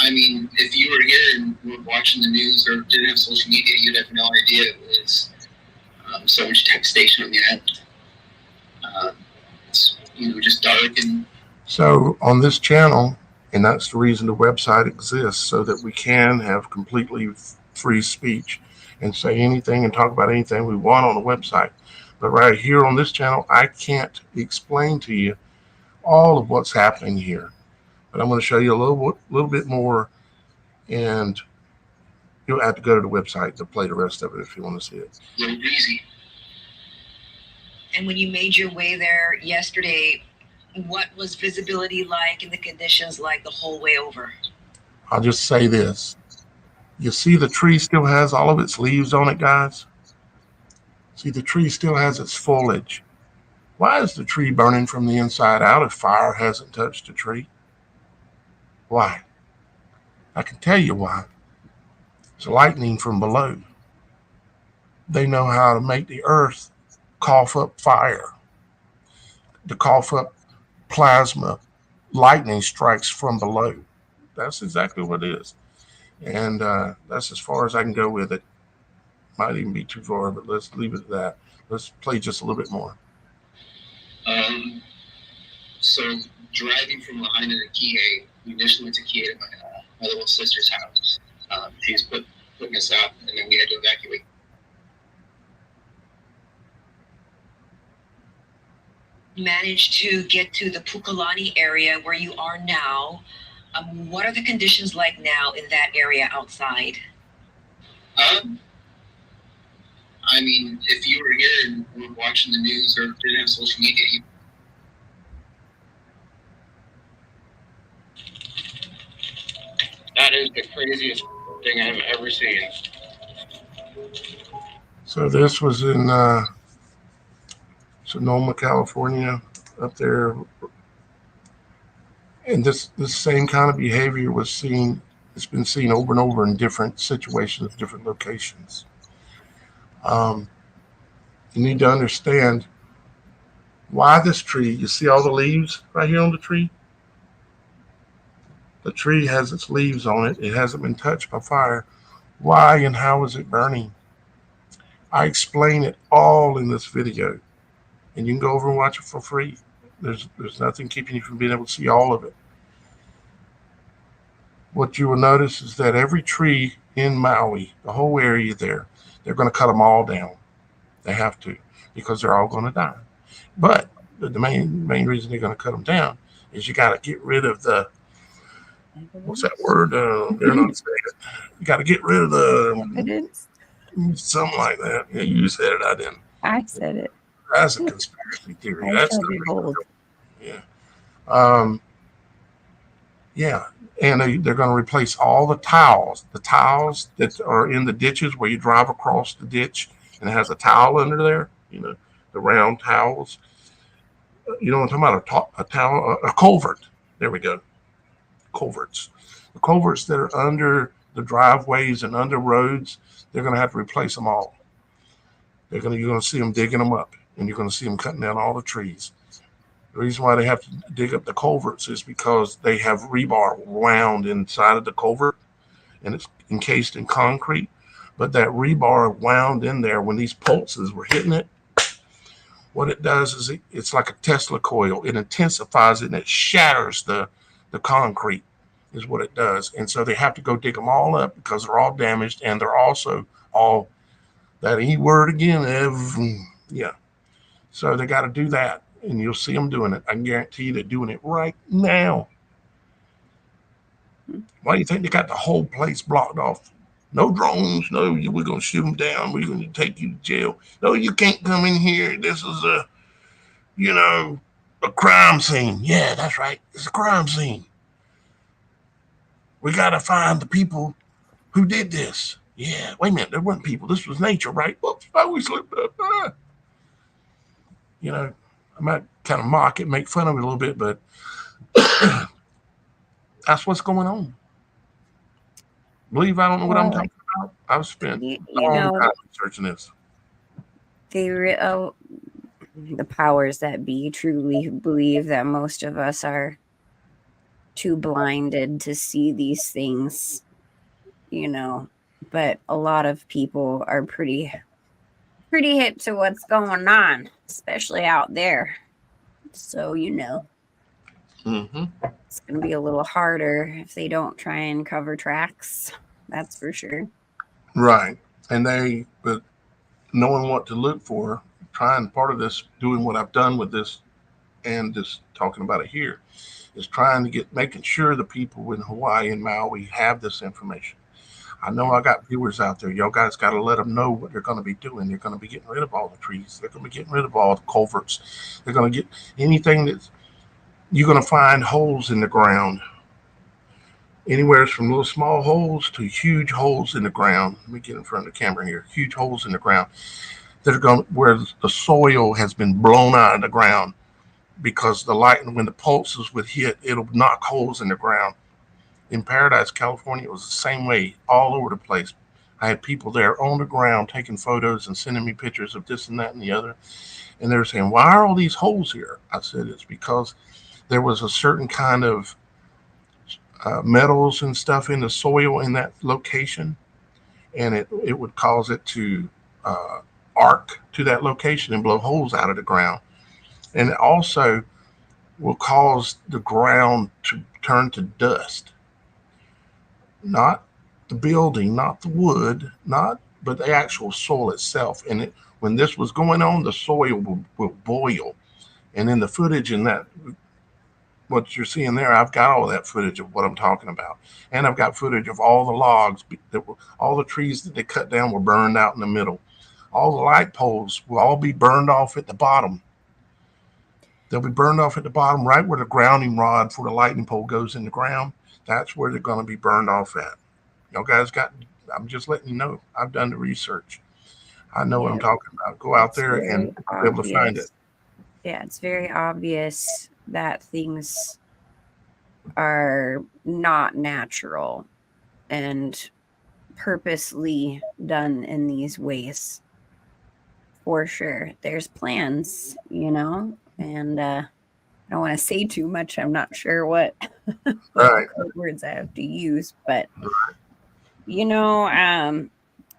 mean, if you were here and were watching the news or didn't have social media, you'd have no idea it was so much devastation on the island. It's just dark and. So on this channel, and that's the reason the website exists, so that we can have completely free speech and say anything and talk about anything we want on the website. But right here on this channel, I can't explain to you all of what's happening here. But I'm going to show you a little bit more, and you'll have to go to the website to play the rest of it if you want to see it. A little breezy. And when you made your way there yesterday, what was visibility like and the conditions like the whole way over? I'll just say this. You see the tree still has all of its leaves on it, guys? See, the tree still has its foliage. Why is the tree burning from the inside out if fire hasn't touched the tree? Why? I can tell you why. It's lightning from below. They know how to make the earth cough up fire, to cough up plasma. Lightning strikes from below. That's exactly what it is. And that's as far as I can go with it. Might even be too far, but let's leave it at that. Let's play just a little bit more. So driving from Lahaina to Kihei, we initially went to Kihei to my little sister's house. She was putting us out, and then we had to evacuate. Managed to get to the Pukalani area where you are now. What are the conditions like now in that area outside? I mean, if you were here and were watching the news or didn't have social media, that is the craziest thing I've ever seen. So this was in Sonoma, California, up there, and this same kind of behavior was seen. It's been seen over and over in different situations, different locations. Um, you need to understand why this tree. You see all the leaves right here on the tree. The tree has its leaves on it. It hasn't been touched by fire. Why and how is it burning? I explain it all in this video, and you can go over and watch it for free. There's nothing keeping you from being able to see all of it. What you will notice is that every tree in Maui, the whole area there, they're going to cut them all down. They have to, because they're all going to die. But the main reason they're going to cut them down is you got to get rid of the, what's that word? They're not saying it. You got to get rid of the Evidence. something like that. Yeah, you said it. I didn't. I said it. That's a conspiracy theory. I That's shall be bold. yeah. Um, yeah, and they're going to replace all the towels that are in the ditches where you drive across the ditch and it has a towel under there. You know, the round towels. You know what I'm talking about? A towel, a culvert. There we go. Culverts. The culverts that are under the driveways and under roads, they're going to have to replace them all. You're going to see them digging them up, and you're going to see them cutting down all the trees. The reason why they have to dig up the culverts is because they have rebar wound inside of the culvert, and it's encased in concrete. But that rebar wound in there, when these pulses were hitting it, what it does is it's like a Tesla coil. It intensifies it and it shatters the concrete is what it does. And so they have to go dig them all up because they're all damaged, and they're also all, that E word again, yeah. So they got to do that, and you'll see them doing it. I can guarantee you they're doing it right now. Why do you think they got the whole place blocked off? No drones. No, we're going to shoot them down. We're going to take you to jail. No, you can't come in here. This is a crime scene. Yeah, that's right. It's a crime scene. We got to find the people who did this. Yeah, wait a minute. There weren't people. This was nature, right? Whoops, I always slipped up. I might kind of mock it, make fun of it a little bit, but that's what's going on. Believe I don't know what I'm talking about? I've spent a long time researching this. The powers that be truly believe that most of us are too blinded to see these things, but a lot of people are pretty hip to what's going on, especially out there. So, Mm-hmm. It's going to be a little harder if they don't try and cover tracks. That's for sure. Right. But knowing what to look for, trying part of this, doing what I've done with this and just talking about it here, is making sure the people in Hawaii and Maui have this information. I know I got viewers out there. Y'all guys got to let them know what they're going to be doing. They're going to be getting rid of all the trees. They're going to be getting rid of all the culverts. They're going to get anything that's, you're going to find holes in the ground. Anywhere from little small holes to huge holes in the ground. Let me get in front of the camera here. Huge holes in the ground that are going where the soil has been blown out of the ground because the light, when the pulses would hit, it'll knock holes in the ground. In Paradise, California, it was the same way all over the place. I had people there on the ground taking photos and sending me pictures of this and that and the other. And they were saying, why are all these holes here? I said, it's because there was a certain kind of metals and stuff in the soil in that location. And it would cause it to arc to that location and blow holes out of the ground. And it also will cause the ground to turn to dust. Not the building, not the wood, but the actual soil itself. And when this was going on, the soil will boil. And in the footage in that, what you're seeing there, I've got all that footage of what I'm talking about. And I've got footage of all the logs, all the trees that they cut down were burned out in the middle. All the light poles will all be burned off at the bottom. They'll be burned off at the bottom, right where the grounding rod for the lightning pole goes in the ground. That's where they're going to be burned off at. Y'all guys I'm just letting you know, I've done the research. I know what I'm Yeah, talking about. Go out it's there and very be able to find it. obvious. Yeah, it's very obvious that things are not natural and purposely done in these ways. For sure. There's plans, and I don't want to say too much. I'm not sure what Right. code words I have to use, but you know, um,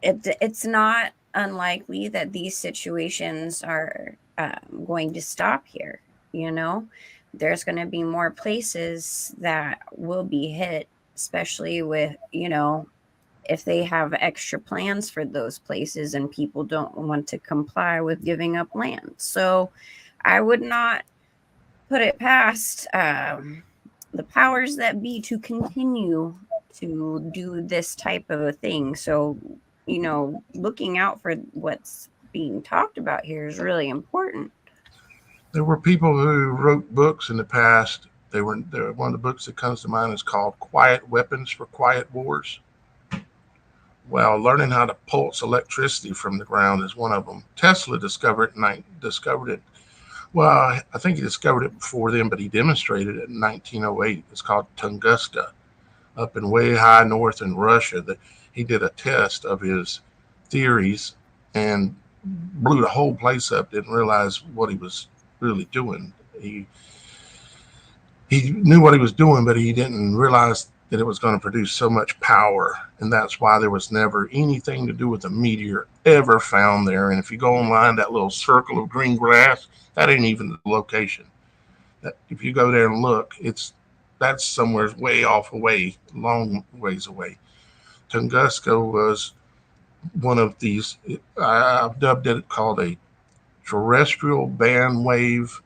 it's not unlikely that these situations are going to stop here. You know, there's going to be more places that will be hit, especially with if they have extra plans for those places and people don't want to comply with giving up land. So I would not put it past the powers that be to continue to do this type of a thing. So, looking out for what's being talked about here is really important. There were people who wrote books in the past. One of the books that comes to mind is called Quiet Weapons for Quiet Wars. Well, learning how to pulse electricity from the ground is one of them. Tesla discovered it. Well, I think he discovered it before then, but he demonstrated it in 1908. It's called Tunguska, up in way high north in Russia. That he did a test of his theories and blew the whole place up. Didn't realize what he was really doing. He knew what he was doing, but he didn't realize that it was going to produce so much power. And that's why there was never anything to do with a meteor ever found there. And if you go online, that little circle of green grass, that ain't even the location. If you go there and look, that's somewhere way off away, long ways away. Tunguska was one of these, I've dubbed it called a terrestrial bandwave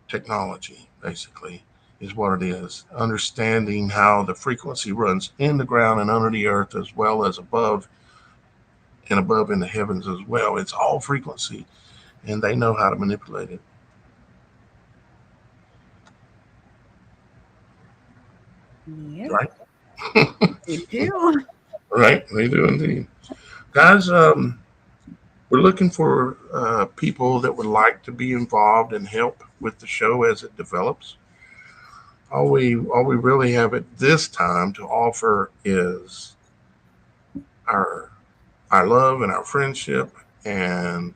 technology, basically, is what it is. Understanding how the frequency runs in the ground and under the earth, as well as above in the heavens as well. It's all frequency, and they know how to manipulate it. Yeah, Right? they do. Right? They do indeed. Guys, we're looking for people that would like to be involved and help with the show as it develops. All we really have at this time to offer is our our love and our friendship, and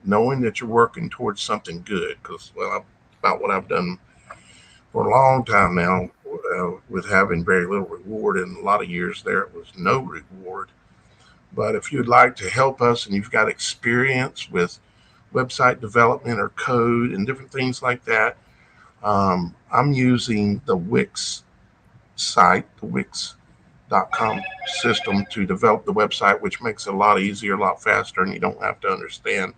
knowing that you're working towards something good. Because about what I've done for a long time now, with having very little reward, and a lot of years there it was no reward. But if you'd like to help us and you've got experience with website development or code and different things like that, I'm using the Wix site, the Wix.com system to develop the website, which makes it a lot easier, a lot faster, and you don't have to understand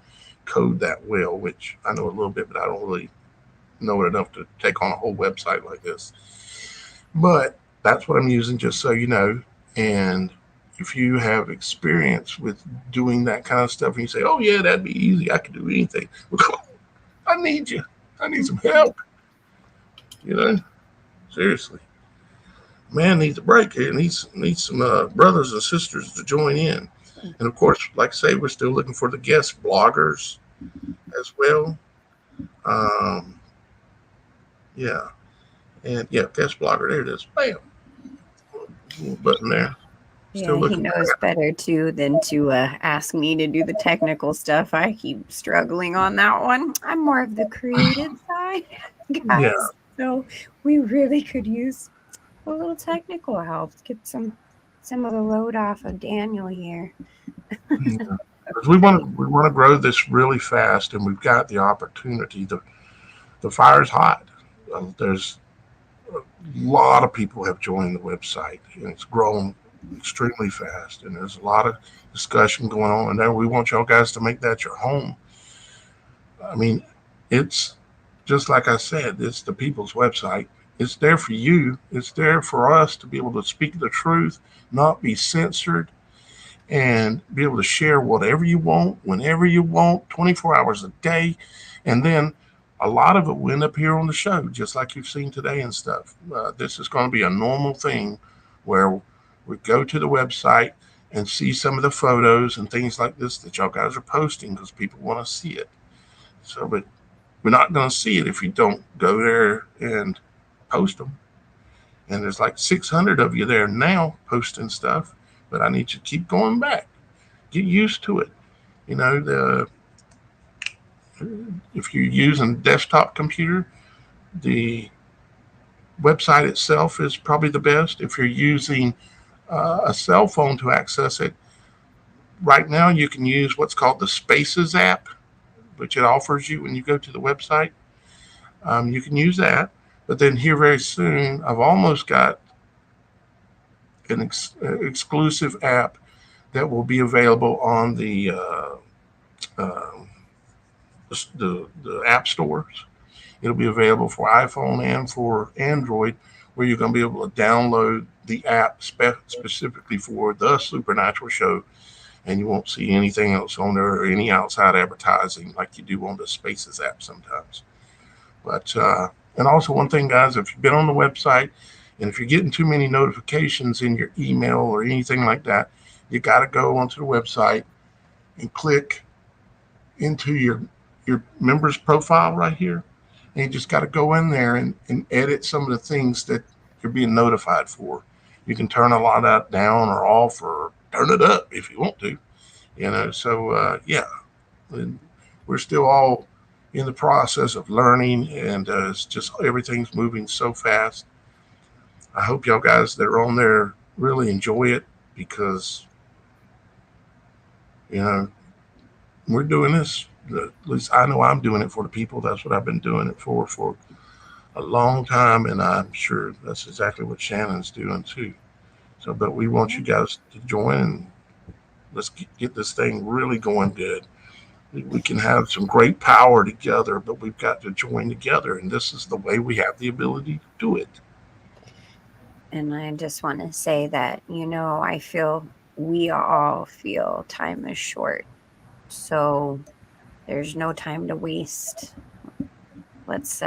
code that well, which I know a little bit, but I don't really know it enough to take on a whole website like this. But that's what I'm using, just so you know. And if you have experience with doing that kind of stuff and you say, oh, yeah, that'd be easy, I could do anything. I need you. I need some help. You know, seriously. Man needs a break here. Needs some brothers and sisters to join in. And of course, like I say, we're still looking for the guest bloggers as well. Um, yeah. And yeah, guest blogger. There it is. Bam. Little button there. Yeah, Still he looking for knows that. better too than to ask me to do the technical stuff. I keep struggling on that one. I'm more of the creative side, Yeah. guys. So we really could use a little technical help to get some of the load off of Daniel here. Yeah. 'Cause we want to grow this really fast, and we've got the opportunity. The fire's hot. There's a lot of people have joined the website, and it's grown extremely fast. And there's a lot of discussion going on, and there we want y'all guys to make that your home. I mean, it's just like I said, it's the people's website. It's there for you. It's there for us to be able to speak the truth, not be censored, and be able to share whatever you want, whenever you want, 24 hours a day. And then a lot of it will end up here on the show, just like you've seen today and stuff. This is going to be a normal thing where We go to the website and see some of the photos and things like this that y'all guys are posting because people want to see it. So, but we're not going to see it if you don't go there and post them. And there's like 600 of you there now posting stuff, but I need you to keep going back. Get used to it. You know, if you're using a desktop computer, the website itself is probably the best. If you're using a cell phone to access it, right now you can use what's called the Spaces app, which it offers you when you go to the website. You can use that. But then here very soon, I've almost got an exclusive app that will be available on uh, the app stores. It'll be available for iPhone and for Android, where you're going to be able to download the app specifically for the Supernatural show, and you won't see anything else on there or any outside advertising like you do on the Spaces app sometimes. But and also one thing, guys, if you've been on the website and if you're getting too many notifications in your email or anything like that, you got to go onto the website and click into your member's profile right here. And you just got to go in there and edit some of the things that you're being notified for. You can turn a lot of that down or off or turn it up if you want to, you know. So, yeah, and we're still all in the process of learning, and it's just everything's moving so fast. I hope y'all guys that are on there really enjoy it because, you know, we're doing this. At least I know I'm doing it for the people. That's what I've been doing it for a long time, and I'm sure that's exactly what Shannon's doing too. So, but we want you guys to join, and let's get this thing really going good. We can have some great power together, but we've got to join together, and this is the way we have the ability to do it. And I just want to say that, I feel we all feel time is short. So there's no time to waste. Let's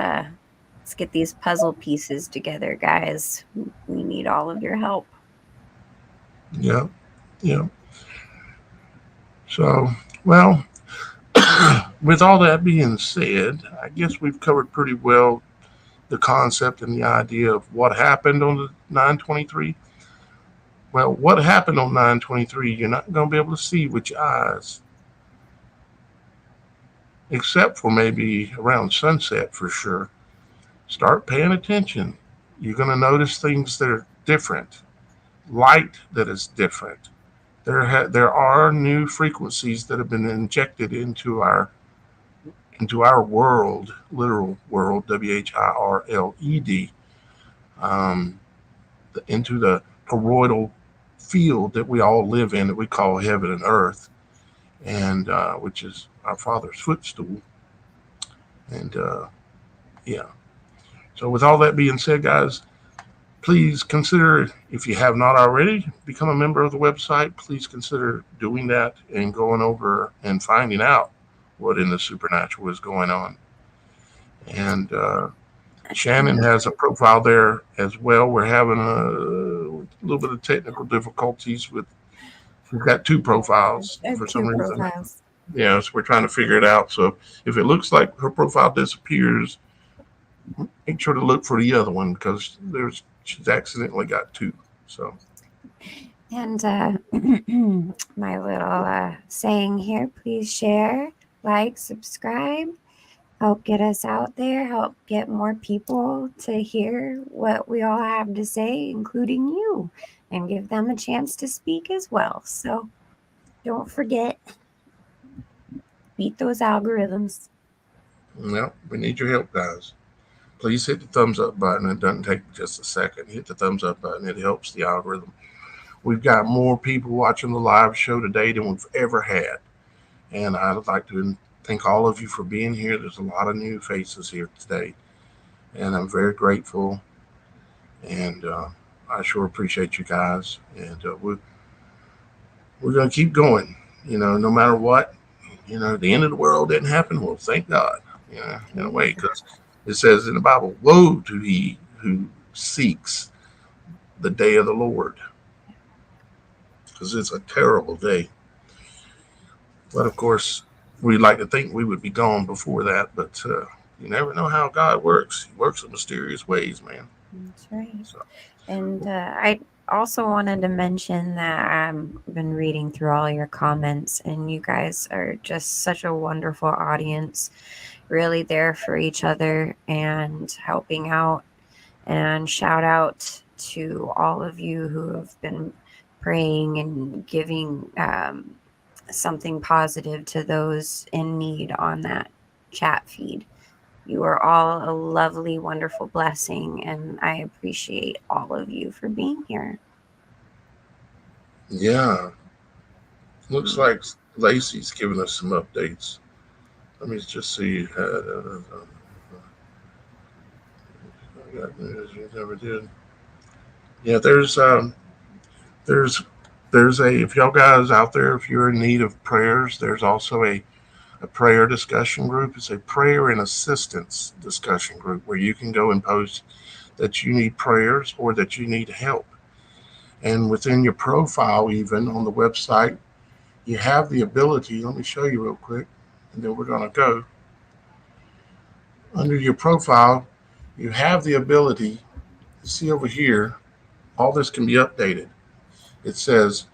get these puzzle pieces together, guys. We need all of your help. Yeah, yeah. So, well, with all that being said, I guess we've covered pretty well the concept and the idea of what happened on the 923. Well, what happened on 923, you're not going to be able to see with your eyes, except for maybe around sunset for sure. Start paying attention. You're going to notice things that are different, light that is different. There are new frequencies that have been injected into our world, literal world, WHIRLED, um, into the toroidal field that we all live in, that we call heaven and earth, and which is our Father's footstool. And yeah. So, with all that being said, guys, please consider, if you have not already become a member of the website, please consider doing that and going over and finding out what in the supernatural is going on. And Shannon has a profile there as well. We're having a little bit of technical difficulties with. We've got two profiles for some reason. Profiles. Yeah, so we're trying to figure it out. So if it looks like her profile disappears, make sure to look for the other one because she's accidentally got two. So. And my little saying here, please share, like, subscribe, help get us out there, help get more people to hear what we all have to say, including you, and give them a chance to speak as well. So don't forget, beat those algorithms. Well, we need your help, guys. Please hit the thumbs up button. It doesn't take just a second. Hit the thumbs up button. It helps the algorithm. We've got more people watching the live show today than we've ever had. And I'd like to thank all of you for being here. There's a lot of new faces here today. And I'm very grateful. And I sure appreciate you guys. And we're going to keep going. No matter what. The end of the world didn't happen. Well, thank God. In a way, because it says in the Bible, woe to he who seeks the day of the Lord. because it's a terrible day. But of course, we'd like to think we would be gone before that, but you never know how God works. He works in mysterious ways, man. That's right. So, And I also wanted to mention that I've been reading through all your comments, and you guys are just such a wonderful audience, really there for each other and helping out. And shout out to all of you who have been praying and giving something positive to those in need on that chat feed. You are all a lovely, wonderful blessing, and I appreciate all of you for being here. yeah, looks like Lacey's giving us some updates. Let me just see. I got news you never did. Yeah, there's there's a if y'all guys out there, if you're in need of prayers, there's also a prayer discussion group. It's a prayer and assistance discussion group where you can go and post that you need prayers or that you need help. And within your profile, even on the website, you have the ability. Let me show you real quick, and then we're going to go. Under your profile, you have the ability to see over here, all this can be updated. It says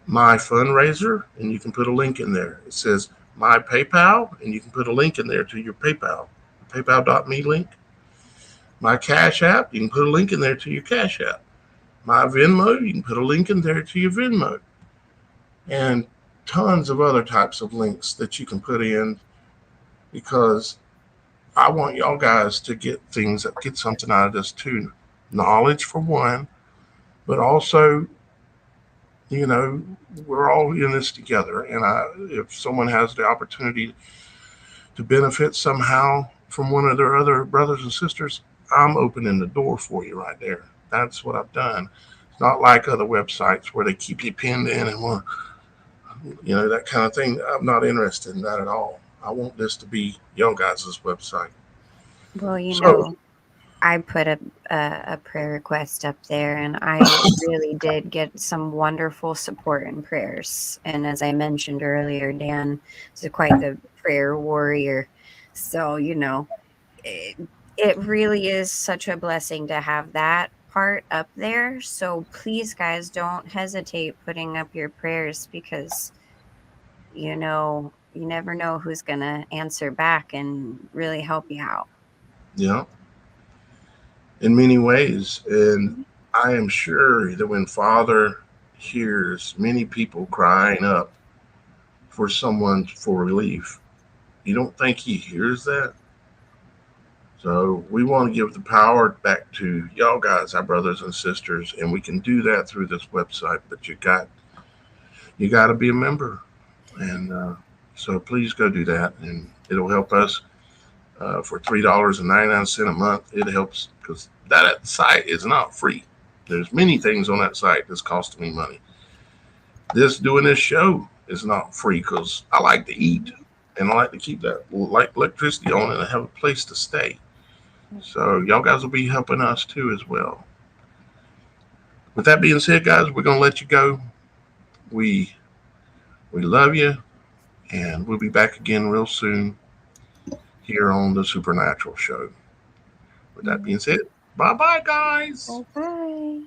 my fundraiser, and you can put a link in there. It says my PayPal, and you can put a link in there to your PayPal, paypal.me link. My Cash App, you can put a link in there to your Cash App. My Venmo, you can put a link in there to your Venmo. And tons of other types of links that you can put in, because I want y'all guys to get something out of this too. Knowledge for one, but also, you know, we're all in this together. And if someone has the opportunity to benefit somehow from one of their other brothers and sisters, I'm opening the door for you right there. That's what I've done. It's not like other websites where they keep you pinned in and want, that kind of thing. I'm not interested in that at all. I want this to be y'all guys' website. Well, So, I put a prayer request up there, and I really did get some wonderful support and prayers. And as I mentioned earlier, Dan is quite the prayer warrior. So, it really is such a blessing to have that part up there. So please, guys, don't hesitate putting up your prayers, because, you never know who's going to answer back and really help you out. yeah, in many ways. And I am sure that when Father hears many people crying up for someone for relief, you don't think he hears that? So we want to give the power back to y'all guys, our brothers and sisters, and we can do that through this website. But you got to be a member, and so please go do that, and it'll help us for $3.99 a month. It helps because that site is not free. There's many things on that site that's costing me money. Doing this show is not free because I like to eat and I like to keep that like electricity on and I have a place to stay. So y'all guys will be helping us too as well. With that being said, guys, we're gonna let you go. We love you, and we'll be back again real soon here on the Supernatural Show. With that being said, bye bye, guys. Bye.